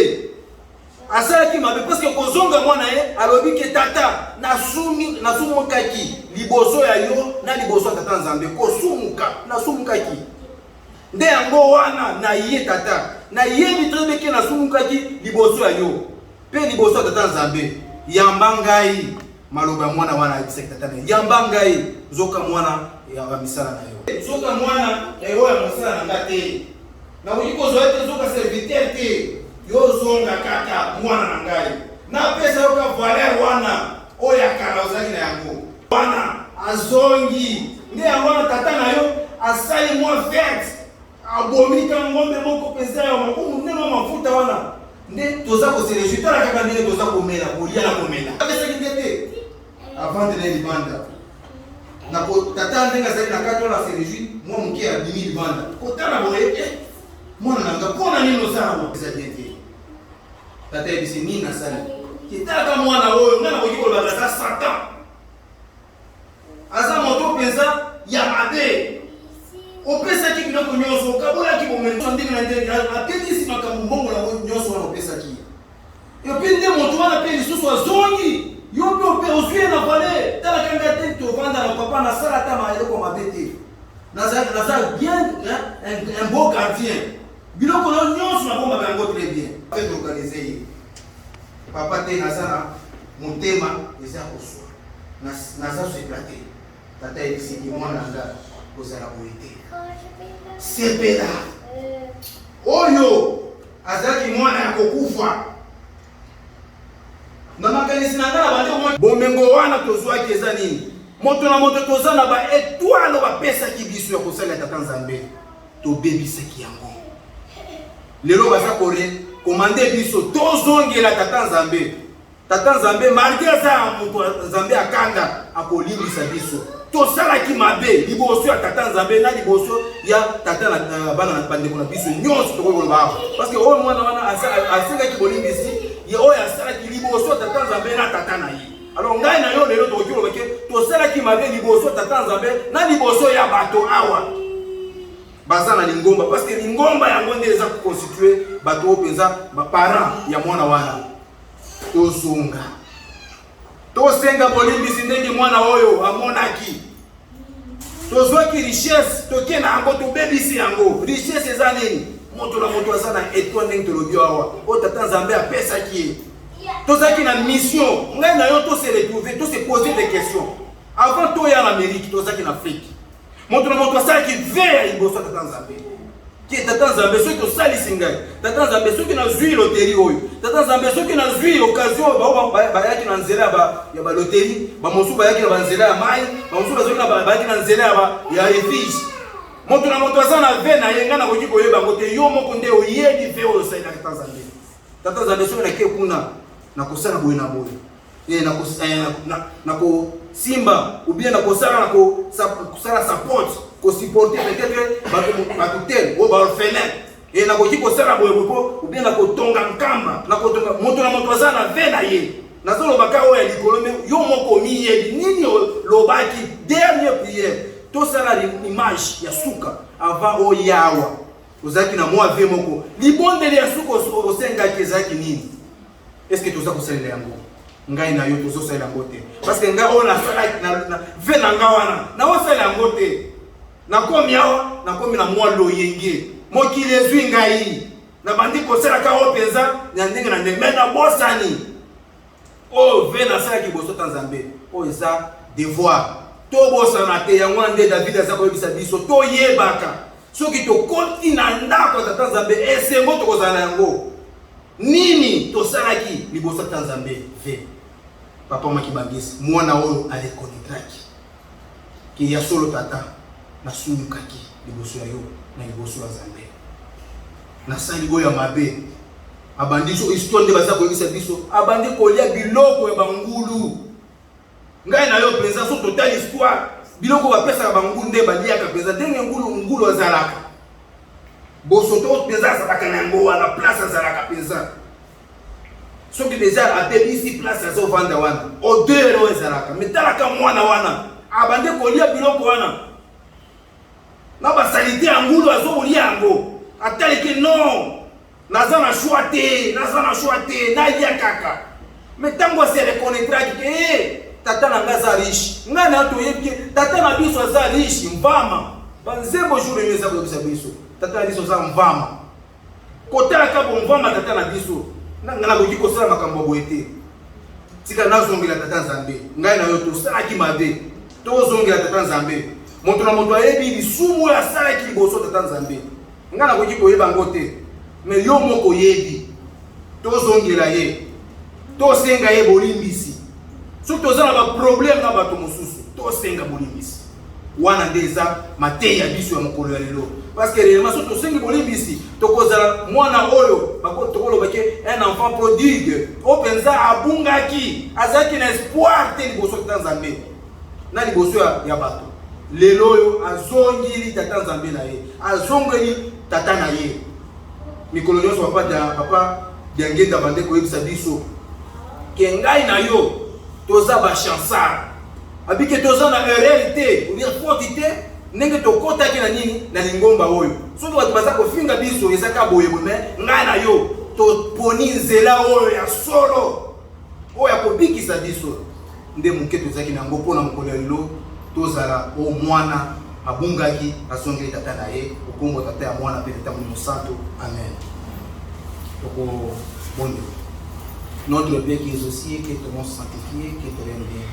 parce que kozonga mwana ye alobi ke tata nasumukaki liboso ya yo na liboso ya tata nzambe nasumukaki nde yango wana na ye tata na yebi trebe ke nasumukaki liboso ya yo pe liboso ya tata nzambe yamba ngai maloba mwana wana ya tata yamba ngai zoka mwana ya misala na yo zoka mwana ero ya mosala na ngate na uliko zoete zoka serviteur te yo zonga kaka mwana na ngai na pesa yoka valeur wana oya karazaki na yango wana azongi nde wana tata na yo asali mwa fête abomika ngombe moko pesa ya makumu nde mafuta wana nde toza ko se réjouir tala kaka nde toza ko mela kolia na komela pesa kindete avant de libanda na ko tata ndenga zali na kato la se réjouir mwa mke ya 2000 banda ko tala boye mwana nanga kona nino sana eza dete tata ebisi nini nasali kitaka mwana oyo ngana kokikola za satan aza moto penza ya mabe opesa ki biloko nyonso okaboya ki bomento ndenge na ndenge apetisi makambo mbongo na nyonso wana opesa ki epi nde moto wana pe lisusu azongi yo mpe ope ozwi na vale tala kanga te tovanda na papa na sala ta maeloko mabe te naza bien un beau gardien biloko na nyonso na bomba bango très bien fait organiser ye papa te naza na motema eza koswa naza seplate tata ebisiki mwana nga kozala boye te sepela oyo azalaki mwana ya kokufa na makanisi na nga na bande bomengo wana tozwaki eza nini moto na moto toza na baetoile bapesaki biso ya kosalela tata nzambe tobebisaki yango lelo baza komande biso tozongela tata nzambe malgré aza moto nzambe akanga akolimbisa biso tosalaki mabe liboso ya tata nzambe na liboso ya tata na bana na bandeko na biso nyonso tokoloba awa parce que oyo mwana wana asengaki bolimbisi ye oyo asalaki liboso ya tata nzambe na tata na ye alors ngai na yo lelo tokoki koloba ke tosalaki mabe liboso ya tata nzambe na liboso ya bato awa baza na lingomba parce que lingomba yango nde eza koconstitue bato oyo mpenza baparent ya mwana wana tozonga tosenga bolimbisi ndenge mwana oyo amonaki tozwaki richesse toke na yango tobebisi yango richesse eza nini moto na moto aza na etwa ndenge tolobi awa oyo tata nzambe apesaki ye tozalaki na mission ngai na yo tose retrouver tose poser des questions avant toya na Amérique tozalaki na Afrique moto na moto asalaki veille ya liboso ya tata nzambe ki tata nzambe soki tosalisi ngai tata nzambe soki nazwi loterie oyo tata nzambe soki nazwi occasion bayaki na nzela ya baloterie bamosusu bayaki na banzela ya mai bamosusu bayaki na nzela ya efige moto na moto aza na ve na ye ngai nakoki koyeba yango te yo moko nde oyebi ve oyo osalelaki tata nzambe soki nake kuna nakosala boye na boye nakosimba ou bien nakosala support supporter peut-être bato tel ou orphelin et nakoki kosala boye boye ou bien nakotonga nkamba nakotonga moto na moto aza na ve na ye nazolobaka oyo ya likolo me yo moko miyebi nini lobaki dernière prière tosala image ya suka avant oyawa ozalaki na mwa ve moko libondeli ya suka osengaki ezalaki nini est-ce que toza kosalela yango ngai na yo tozosalela yango te parce que ngai oyo nasalaki na ve na nga wana naosalela yango te nakomi awa nakomi na mwa loyenge mokili ezwi ngai na bandi kosalaka oyo mpenza na ndenge na ndenge me nabosani oyo ve nasalaki liboso ta nzambe oyo eza devoir tobosana te yango wana nde David aza koyebisa biso toyebaka soki tokoti na ndako ya tata nzambe esengo tokozala yango nini tosalaki liboso ta nzambe ve papa makibangisi mwana oyo alekonetraki ki ya solo tata nasuyukaki liboso ya yo na liboso ya nzambe nasali oyo ya mabe abandi so histoire nde baza koyebisa biso abandi kolia biloko ya bangulu ngai na yo mpenza so total histoire biloko bapesaka bangulu nde baliaka mpenza ndenge ngulu azalaka bosoto mpenza azalaka na yango wana place azalaka mpenza soki deja abebisi place azovanda wana odeur oyo ezalaka me talaka mwana wana abandi kolia biloko wana na basalite ya ngulu azokolia yango ataleki non naza na choix te nalia kaka me ntango aserekonetraki ke tata na nga aza riche ngai na toyebi ke tata na biso aza riche mvama banzembo jour emi eza koyebisa biso tata na biso aza mvama kotalaka bomvama tata na biso nanga nakoki kosala makambo boye te tika nazongela tata nzambe ngai na yo tosalaki mabe tozongela tata nzambe moto na moto ayebi lisumu oyo asalaki liboso tata nzambe ngai nakoki koyeba yango te me yo moko oyebi tozongela ye tosenga ye bolimbisi soki toza na baproblème na bato mosusu tosenga bolimbisi wana nde eza mateyi ya biso ya mokolo ya lelo parce que réellement soki tosengi bolimbisi tokozala mwana oyo tokoloba ke un enfant prodigue oyo mpenza abungaki azalaki na espoir te liboso tata nzambe na liboso ya bato lelo oyo azongeli tata nzambe na ye azongeli tata na ye mikolo nyonso papa diangenda bande koyebisa biso ke ngai na yo toza ba chansard abike toza na réalité ou bien fortité ndenge tokotaki na nini na lingomba oyo soki bato baza kofinga biso ezaka boyebo me ngai na yo toponi nzela oyo ya solo oyo akobikisa biso nde moke tozalaki nango mpona mokolo ya lelo tozala o mwana abungaki asongeli tata na ye okombo tata ya mwana mpe tata molimo santo amen. Bon Dieu, notre Père qui es aux cieux, que ton nom soit sanctifié, que ton règne vienne,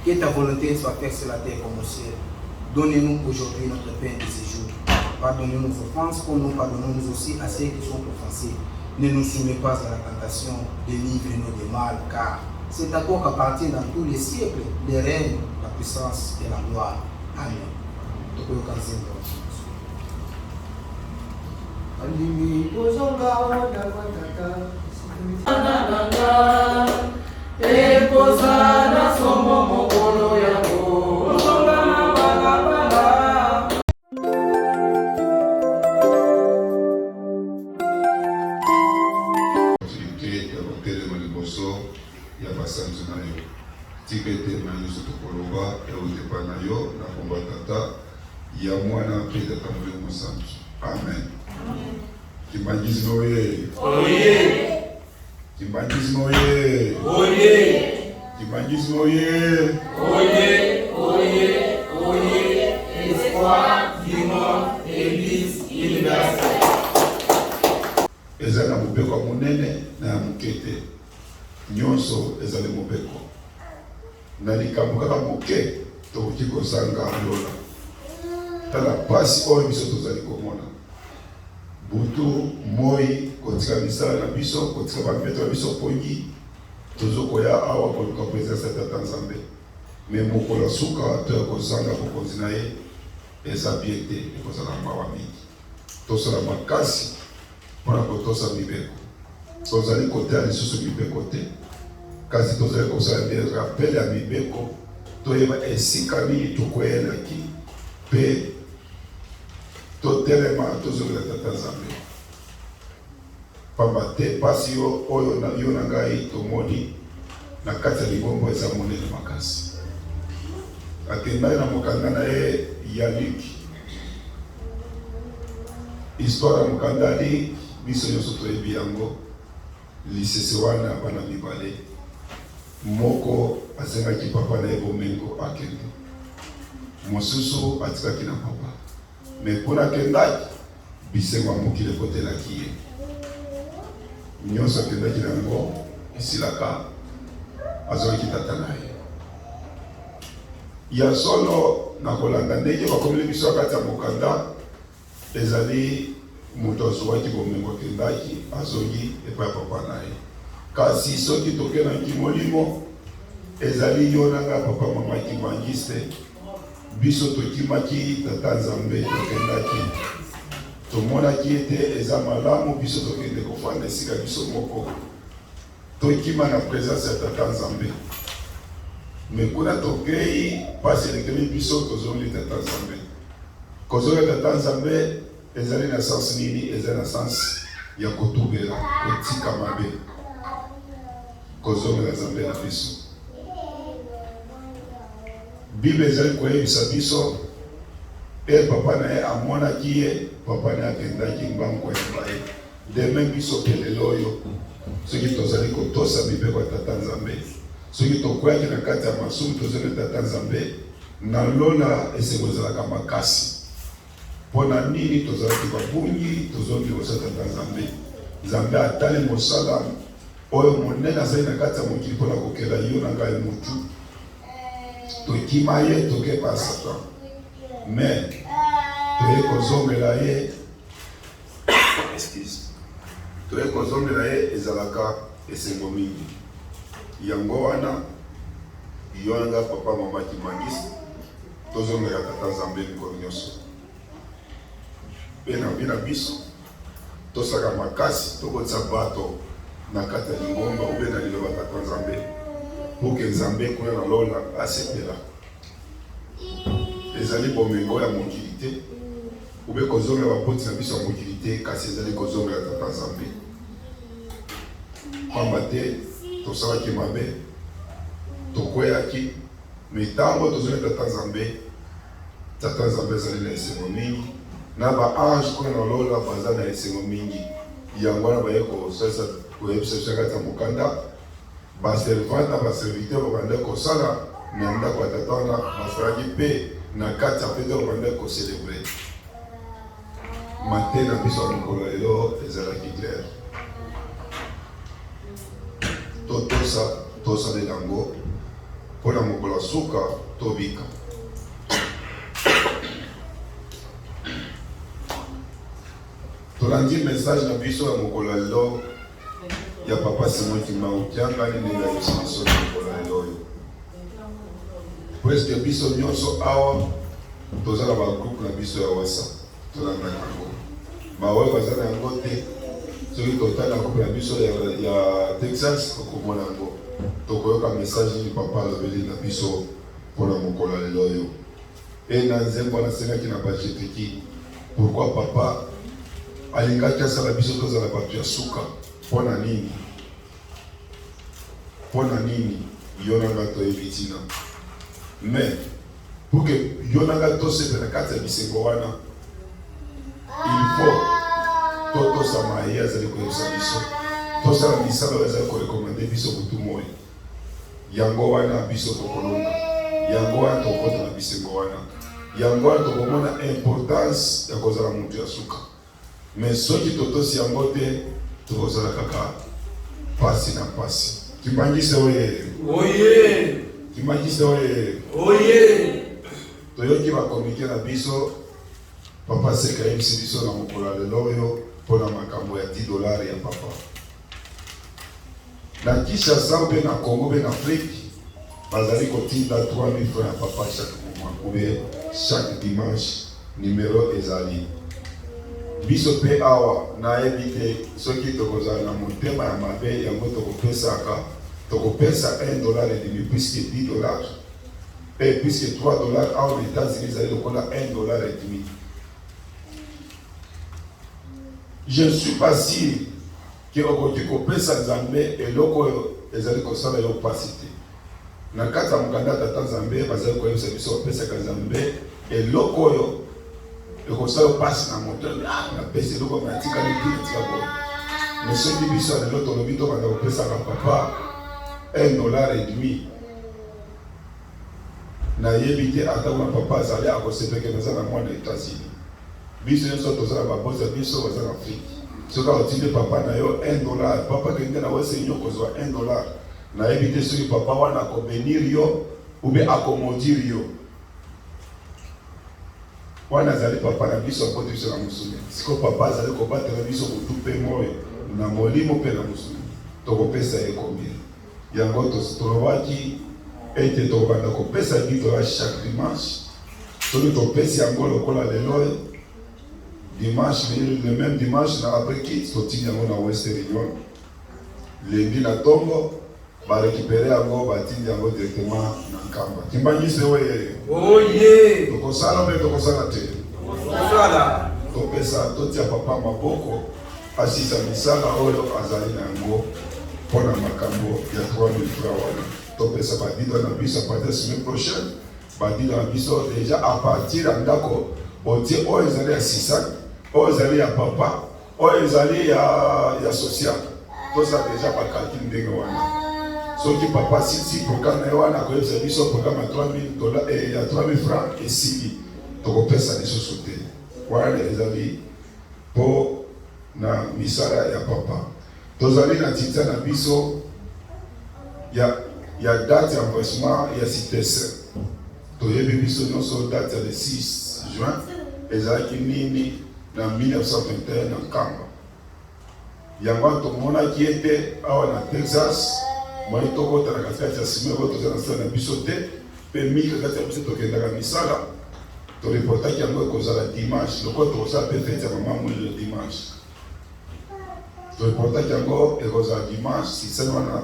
que ta volonté soit faite sur la terre comme au ciel. Donnez-nous aujourd'hui notre pain de ce jour. Pardonnez-nous nos offenses comme nous pardonnons nous aussi à ceux qui sont offensés. Ne nous soumets pas à la tentation, délivre-nous du mal, car c'est à toi qu'appartient dans tous les siècles les règnes, la puissance et la gloire. Amen. Alimi kozonga wada watata Anananga Ekozana somo mokolo yako Kozonga na balabala Facilité ya kotelema liboso ya basanzi na yo tika ete na nyonso tokoloba eutepa na yo na komba tata ya mwana mpe tata molimo mosantu. Amen. Kimbangisme oye. Oye. Kimbangisme oye. Oye. Kimbangisme oye. Oye. Oye. Oye. Espoir du monde, Église universelle. Eza na mobeko monene na mokete. Nyonso ezali mobeko. Na likambo kaka moke tokoki kozanga lola. Tala pasi oyo biso tozali komona. Butu moi kotika misala na biso kotika bameto na biso pongi tozokoya awa koluka presence ya tata Nzambe. Me mokolo suka to kozanga bokonzi na ye eza bien te ekozala mawa mingi. Tosala makasi mpona kotosa mibeko. Tozali kotea lisusu mibeko te. Kasi tozali kosala bien rappel ya mibeko toyeba esika nini tokoyelaki pe totelema tozongela tata Nzambe. Pamba te pasi oyo na yo na ngai tomoni na kati ya libombo eza monene makasi. Akendaki na mokanda na ye ya Luki. Histoire ya mokanda ya Luki biso nyonso toyebi yango. Lisese wana bana mibale moko azengaki papa na ye bomengo akende, mosusu atikaki na papa. Me mpona akendaki bisengo ya mokili ekotelaki ye. Nyonso akendaki nango esilaka azwaki tata na ye. Ya solo na kolanda ndenge bakomeli biso kati ya mokanda ezali moto azwaki bomengo akendaki azongi epai ya papa na ye. Kasi soki tokendaki molimo ezali yo nanga papa mama Kimbangiste biso tokimaki tata Nzambe tokendaki tomonaki ete eza malamu biso tokende kofanda esika biso moko tokima na présence ya tata Nzambe. Me kuna tokei pasi elekeli biso tozongeli tata Nzambe. Kozongela tata Nzambe ezali na sens nini? Ezali na sens ya kotubela kotika mabe kozongela Nzambe na biso. Bible ezali koyebisa biso papa na ye amonaki ye papa na ye akendaki mbango ya ye. Deme biso pelelo oyo soki tozali kotosa mibeko ya tata Nzambe, soki tokweyaki na kati ya masumu tozali tata Nzambe na lola esengo ezalaka makasi. Mpona nini tozalaki babungi tozongi kosa tata Nzambe? Nzambe atali mosala oyo monene azali na kati ya mokili mpona kokela yo na ngai mutu. Tokima ye tokepa Satan. Mais toye kozongela ye excuse. Toye kozongela ye ezalaka esengo mingi. Yango wana yonanga papa mama Kimbangiste tozongela tata Nzambe mikolo nyonso. Pena bina biso tosaka makasi tokotisa bato na kati ya lingomba ube na liloba tata Nzambe pour que Nzambe koya na lola asepela. Ezali bomengo ya mokili te ube kozongela bapoti na biso ya mokili te kasi ezali kozongela tata nzambe pamba te tosalaki mabe tokweyaki me ntango tozongi tata nzambe ezali na esengo mingi na baange kuna na lola baza na esengo mingi yango wana baye kosalisa koyebisa biso kati ya mokanda baservante na baserviteur babandaki kosala na ndako ya tata wana basalaki mpe na kati ya pete babandaki kocelebre mate na biso ya mokolo lelo ezalaki claire tosalela yango mpo na mokolo ya suka tobika tolandi message na biso ya mokolo ya lelo ya papa Simon Kimau tiangani ndenge ayebisa biso na mokolo ya lelo oyo preske biso nyonso awa toza na bagroupe na biso ya whatsapp tolandaka yango baoyo baza na yango te soki totala groupe na biso ya Texas okomona yango tokoyoka message ni papa alobeli na biso mpona mokolo ya lelo oyo e na nzembo anasengaki na bajeteki pourquoi papa alingaki asala biso tozala bato ya suka mpona nini yo nanga toyebi ntina mais pour que yo nanga tosepela kati ya bisengo wana il faut totosama ye azali koyebisa biso tosala misala oyo azali korekomande biso butu moi yango wana biso tokolonga yango wana tokota na bisengo wana yango wana tokomona importance ya kozala motu ya suka mais soki totosi yango te tokozala kaka pasi na pasi kimangise oye kimangise oye toyoki bakomike na biso papa seka yebisi biso na mokolo ya lelo oyo mpona makambo ya $10 ya papa na Kinshasa mpe na Congo mpe na Afrique bazali kotinda 3000 francs ya papa chaque mois ube chaque dimanche numero ezali biso mpe awa nayebi te soki tokozala na motema ya mabe yango tokopesa $1.50 puisque $10 et puisque $3 awa aux États-Unis ezali lokola $1.50. Je ne suis pas sûr que okoki kopesa nzambe eloko oyo ezali kosala yo pasi te na kati ya mokanda tata nzambe bazali koyebisa biso kopesaka nzambe eloko oyo ekosala pasi na moto napesi eloko natikali tika boye mais soki biso ya lelo tolobi tobanda kopesaka papa $1.50 nayebi te ata kuna papa azali akosepeke naza na mwana États-Unis biso nyonso tozala babosi ya biso baza na Afrique soki akotinde papa na yo $1 papa kende na wese nyo kozwa $1 nayebi te soki papa wana akobenir yo ube akomodiri yo wana azali papa na biso akote biso na mosuni siko papa azali kobatela biso kutu mpe moyo na molimo mpe na mosuni tokopesa ye combien yango tolobaki ete tokobanda kopesa $10 chaque dimanche soki topesi yango lokola lelo dimanche le même dimanche na après kids totindi yango na Western Union lendi na tongo barécupere yango batindi yango directement na nkamba kimbangise oye tokosala mpe tokosala te topesa totia papa maboko asisa misala oyo azali na yango mpona makambo ya 3000 francs wana topesa badido na biso a partir de semaine prochaine badido na biso déjà à partir ya ndako otie oyo ezali ya 600 oyo ezali ya papa oyo ezali ya social toza déjà bakalkile ndenge wana soki papa sisi programme na ye wana akoyebisa biso programme ya $3000 francs esili tokopesa lisusu te wana ezali mpo na misala ya papa tozali na tita na biso ya date ya envoissement ya CITES toyebi biso nyonso date ya le 6 juin ezalaki nini na 1921 na nkamba yango tomonaki ete awa na Texas moyi tokotala katikati ya sima oyo toza na sala na biso te mpe mingi kati ya biso tokendaka misala toreportaki yango ekozala dimanche lokola tokosala mpe fete ya mama mwili le dimanche toreportaki yango ekozala dimanche sisani wana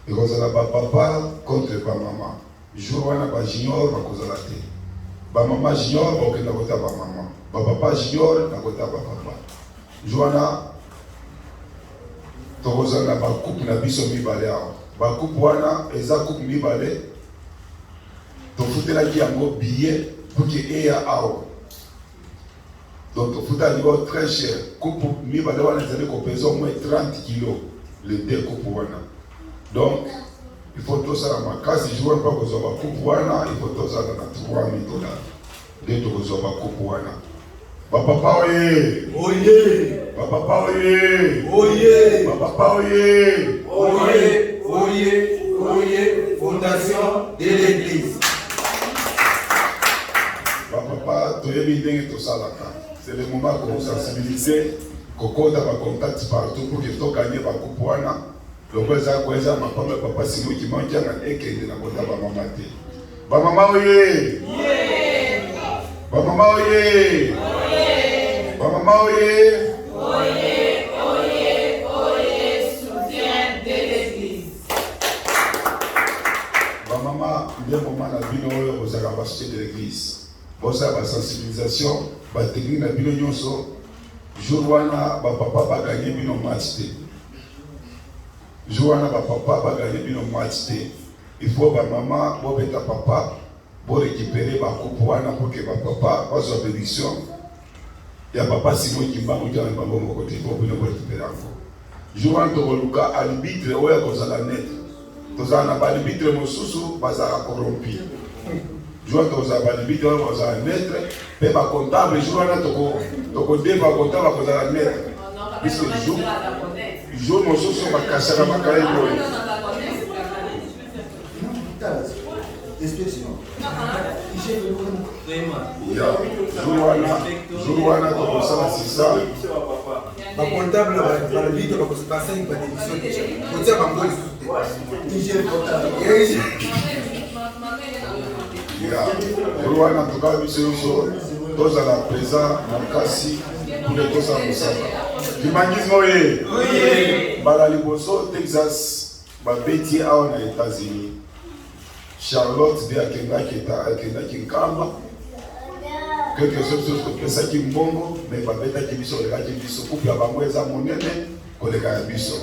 ekozala bapapa contre bamama jour wana bajunior bakozala te ba maman junior okenda kota ba maman, ba papa junior na kota ba papa. Joana tokozanga ba couple na biso mibale awa. Ba couple wana eza couple mibale. Tofutelaki yango billet pour que eya awa. Donc tofuta niveau très cher. Couple mibale wana ezali ko pesa au moins 30 kilos les deux couple wana. Donc il faut tout ça la makasi jouer pas que ça va couple wana, il faut tout ça dans $3,000. Dès que ça va couple wana. Papa oye! Oye! Papa oye! Oye! Papa oye! Oye! Oye! Oye! Fondation de l'Église. Papa, c'est le moment pour sensibiliser, qu'on compte à contact partout pour que tout gagne par coupoana. Le président Kweza, ma femme, papa, c'est nous qui manquent à l'équipe de la côte à maman. Maman oye! Maman oye! Maman oye! Oye, oye, oye, soutien de l'Église. Maman, il y a un moment dans le bino aux arabachés de l'Église. Pour ça, la sensibilisation, la technique de bino nyonso, Joana, papa va gagner bino match. Joana, papa va gagner bino match. Il faut que maman, pour être papa, pour récupérer ma coupe pour que papa fasse une bénédiction. Il y a papa Simon qui m'a dit à mon côté pour venir récupérer encore. Joana Togoluka, arbitre, ou est-ce que la net? Tous en a arbitre, mon sous-sous, va à corrompu. Joana Togoluka, arbitre, va à net, mais ma comptable, Joana Togoluka, va comptable, va à net. Puisque jour, mon sous-sous, va casser la macaille. Joana tokosala sisa bakontable balobiki bakosipasani badémission déjà kotia bango lisusu Joana toka biso nyonso tozala présent makasi mpona tosala mosala limangisme oye mbala liboso Texas babeti awa na États-Unis. Charlotte de akendaki nkamba quelque chose topesaki mbongo mais babetaki biso olekaki biso couple ya bango eza monene koleka ya biso.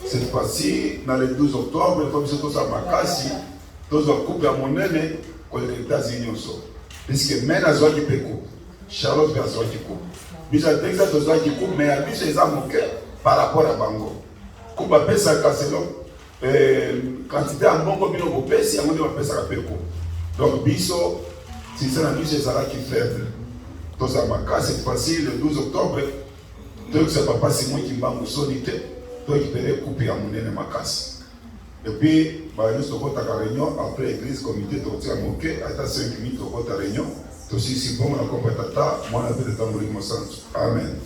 Cette fois-ci dans le 12 octobre il faut biso tosala makasi tozwa couple ya monene koleka États-Unis nyonso puisque men azwaki mpe couple Charlotte mpe azwaki couple biso ya Texas tozwaki couple mais ya biso eza moke par rapport à bango couple bapesaka selon quantité en bon comme nous pèse, on doit passer à péco. Donc biso, si c'est la nuit c'est ça qui faible. Donc ça m'a cassé cette fois-ci le 12 octobre. Donc c'est papa Simon qui m'a solité. Donc il peut couper à mon nez ma casse. Et puis nous sommes à la réunion après l'église comité de à moquer à 5 minutes au côté réunion. Donc si bon la compétata, moi la paix de tambour mon sang. Amen.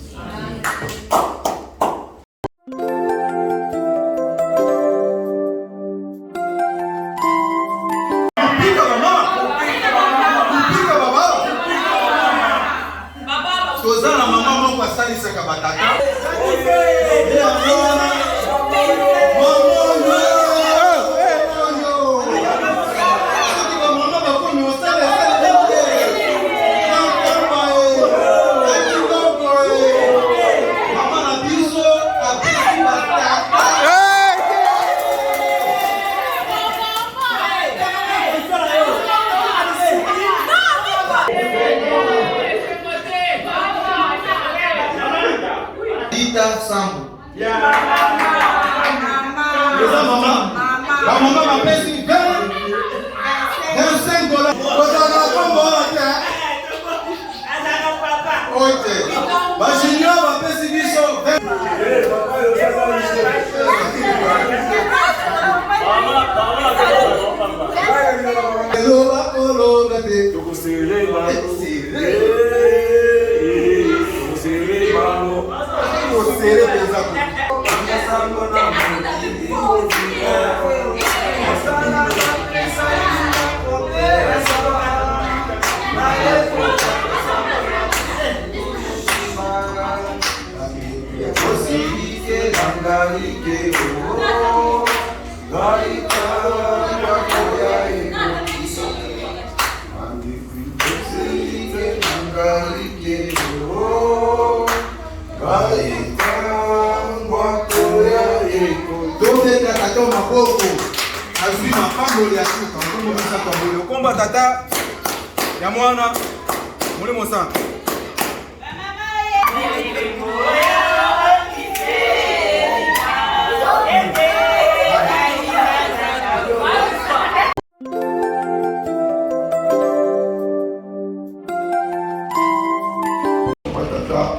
Seré maboko azwi mapamboli ya suka okombo misaka mboli okomba tata ya mwana molimo sana.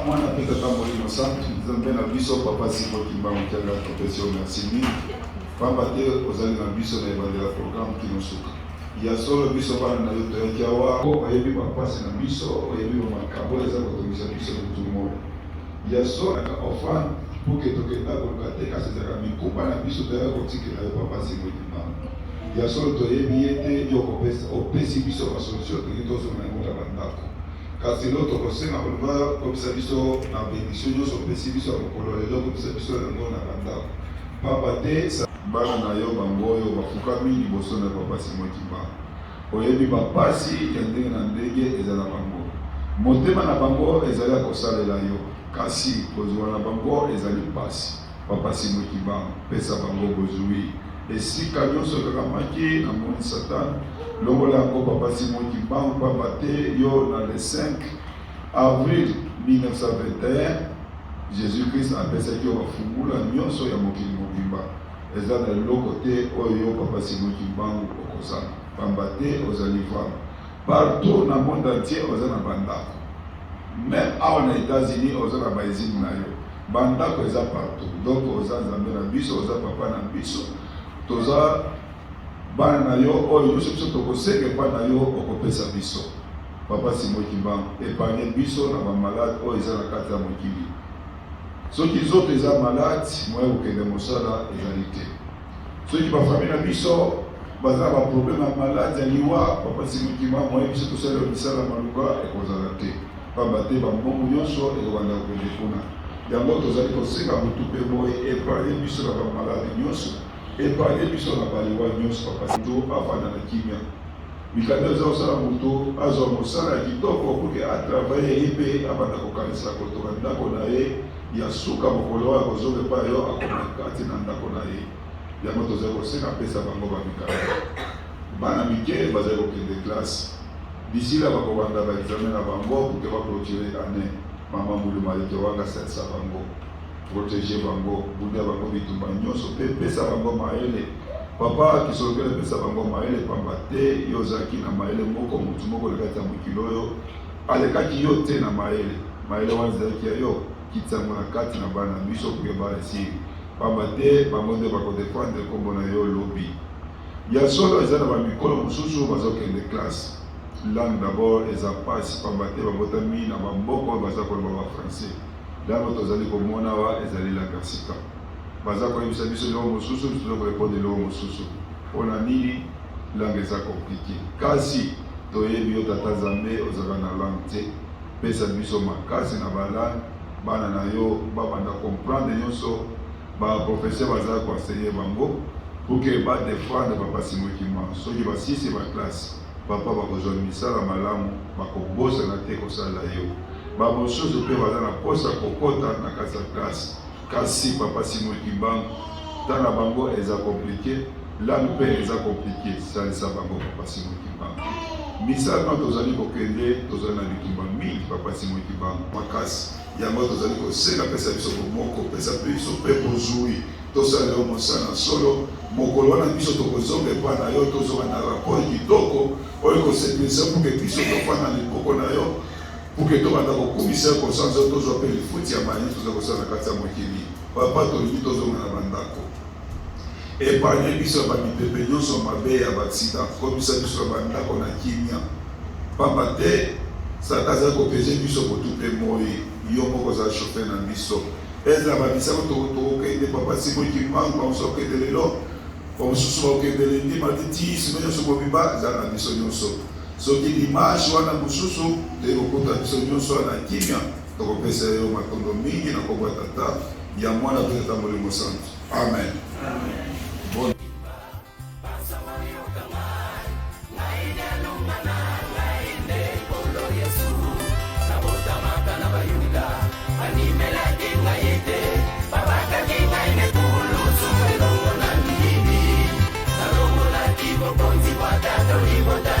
Mwana peka kama molimo sana nzambe na biso papa siko kimbango kianga profession merci mingi pamba te ozali na biso na ebandela programme kinosuka ya solo biso bana na yo toyaki awa oyebi bapasi na biso oyebi bamakambo eza kotongisa biso na tumo ya solo aka ofan puke tokenda koluka te kasi ezaka mikumba na biso toyaka kotikela yo papa siko kimbango ya solo toyebi ye te yo opesi biso basolution toki tozonga yango na bandako kasi lelo tokosenga koluka komisa biso na bendition nyonso opesi biso ya mokolo lelo komisa biso yango na bandako papa te bana na yo bango oyo bafukami liboso na papa Simon Kimbangu oyebi bapasi ya ndenge na ndenge eza na bango motema na bango ezali ya kosalela yo kasi kozwa na bango ezali pasi papa Simon Kimbangu pesa bango bozwi esika nyonso ekakamaki na moni satan longola yango papa Simon Kimbangu papa te yo na le 5 avril 1921 Jésus-Christ apesaki yo bafungula nyonso ya mokili mobimba eza na eloko te oyo papa Simon Kimbangu okozala pamba te ozali vama partout na monde entier oza na bandako même awa na États-Unis oza na baezini na yo bandako eza partout donc oza nzambe na biso oza papa na biso toza bana na yo oyo nyonso biso tokosenga epai na yo okopesa biso papa Simon Kimbangu epargne biso na bamalade oyo eza na kati ya mokili soki zoto eza malade moya kokende mosala ezali te soki bafamile na biso baza na baproblème ya malade ya liwa papa Simon Kimbangu moya biso tosalela misala maluka ekozala te pamba te bambongo nyonso ekobanda kokende kuna yango tozali kosenga butu mpe boye epargne biso na bamalade nyonso epargne biso na baliwa nyonso papa to afanda na kimia mikanda eza kosala moto azwa mosala ya kitoko poke atravaye ye mpe abanda kokanisa kotoka ndako na ye ya suka mokolo oyo akozonga epai yo akoma kati na ndako na ye yango tozali kosenga apesa bango bamikanda bana mike bazali kokende classe bisila bakobanda baexamen na bango poke baclotire année mama muluma yeke wanga salisa bango protéger bango budia bango bitumba nyonso mpe pesa bango mayele papa kisolokele pesa bango mayele pamba te yo ozalaki na mayele moko motu moko lekati ya mokili oyo alekaki yo te na mayele wana ezalaki ya yo kitsango na kati na bana na biso poke baesiri pamba te bango nde bakodefendre nkombo na yo lobi ya solo eza na bamikolo mosusu bazokende classe langue d'abord eza pasi pamba te babotami na bamboka oyo baza koloba bafrançais langue tozali komona awa ezali langue ya sika baza koyebisa biso eloko mosusu biso koreponde eloko mosusu mpona nini langue eza komplike kasi toyebi yo tata nzambe ozalaka na langue te pesa biso makasi na balangue bana na yo babanda comprendre nyonso baprofesseur bazala koensegne bango poke badefendre papa Simon Kimbangu soki basisi baklasse papa bakozwa misala malamu bakobosana te kosala yo bamosusu mpe baza na posa kokota na kati ya klasse kasi papa Simon Kimbangu tana bango eza komplike langue mpe eza komplike salisa bango papa Simon Kimbangu misala na tozali kokende tozali na bitumba mingi papa Simon Kimbangu makasi yango tozali kosenga pesa biso bomoko pesa biso mpe bozwi tosala yo mosala solo mokolo wana biso tokozonga epai na yo tozonga na rapport kitoko oyo kosepelisa poke biso tofanda na liboko na yo poke tobanda kokumisa yo conscience oyo tozwa mpe lifuti ya mani toza kosala na kati ya mokili papa tolingi tozonga na bandako epargne biso ya bamipepe nyonso mabe ya baaccident komisa biso ya bandako na kimia pamba te sata azali kopese biso kotu mpe moi yo moko oza chauffeur na biso ezala babisako tokokende papa Simon Kimbangu bamosusu bakokende lelo bamosusu bakokende lendi matiti sino nyonso mobimba ezala na biso nyonso soki dimanche wana mosusu tekokota biso nyonso wana kimia tokopesa yo matondo mingi na kombo ya tata ya mwana mpe tata molimo santu amen. Papa, au niveau de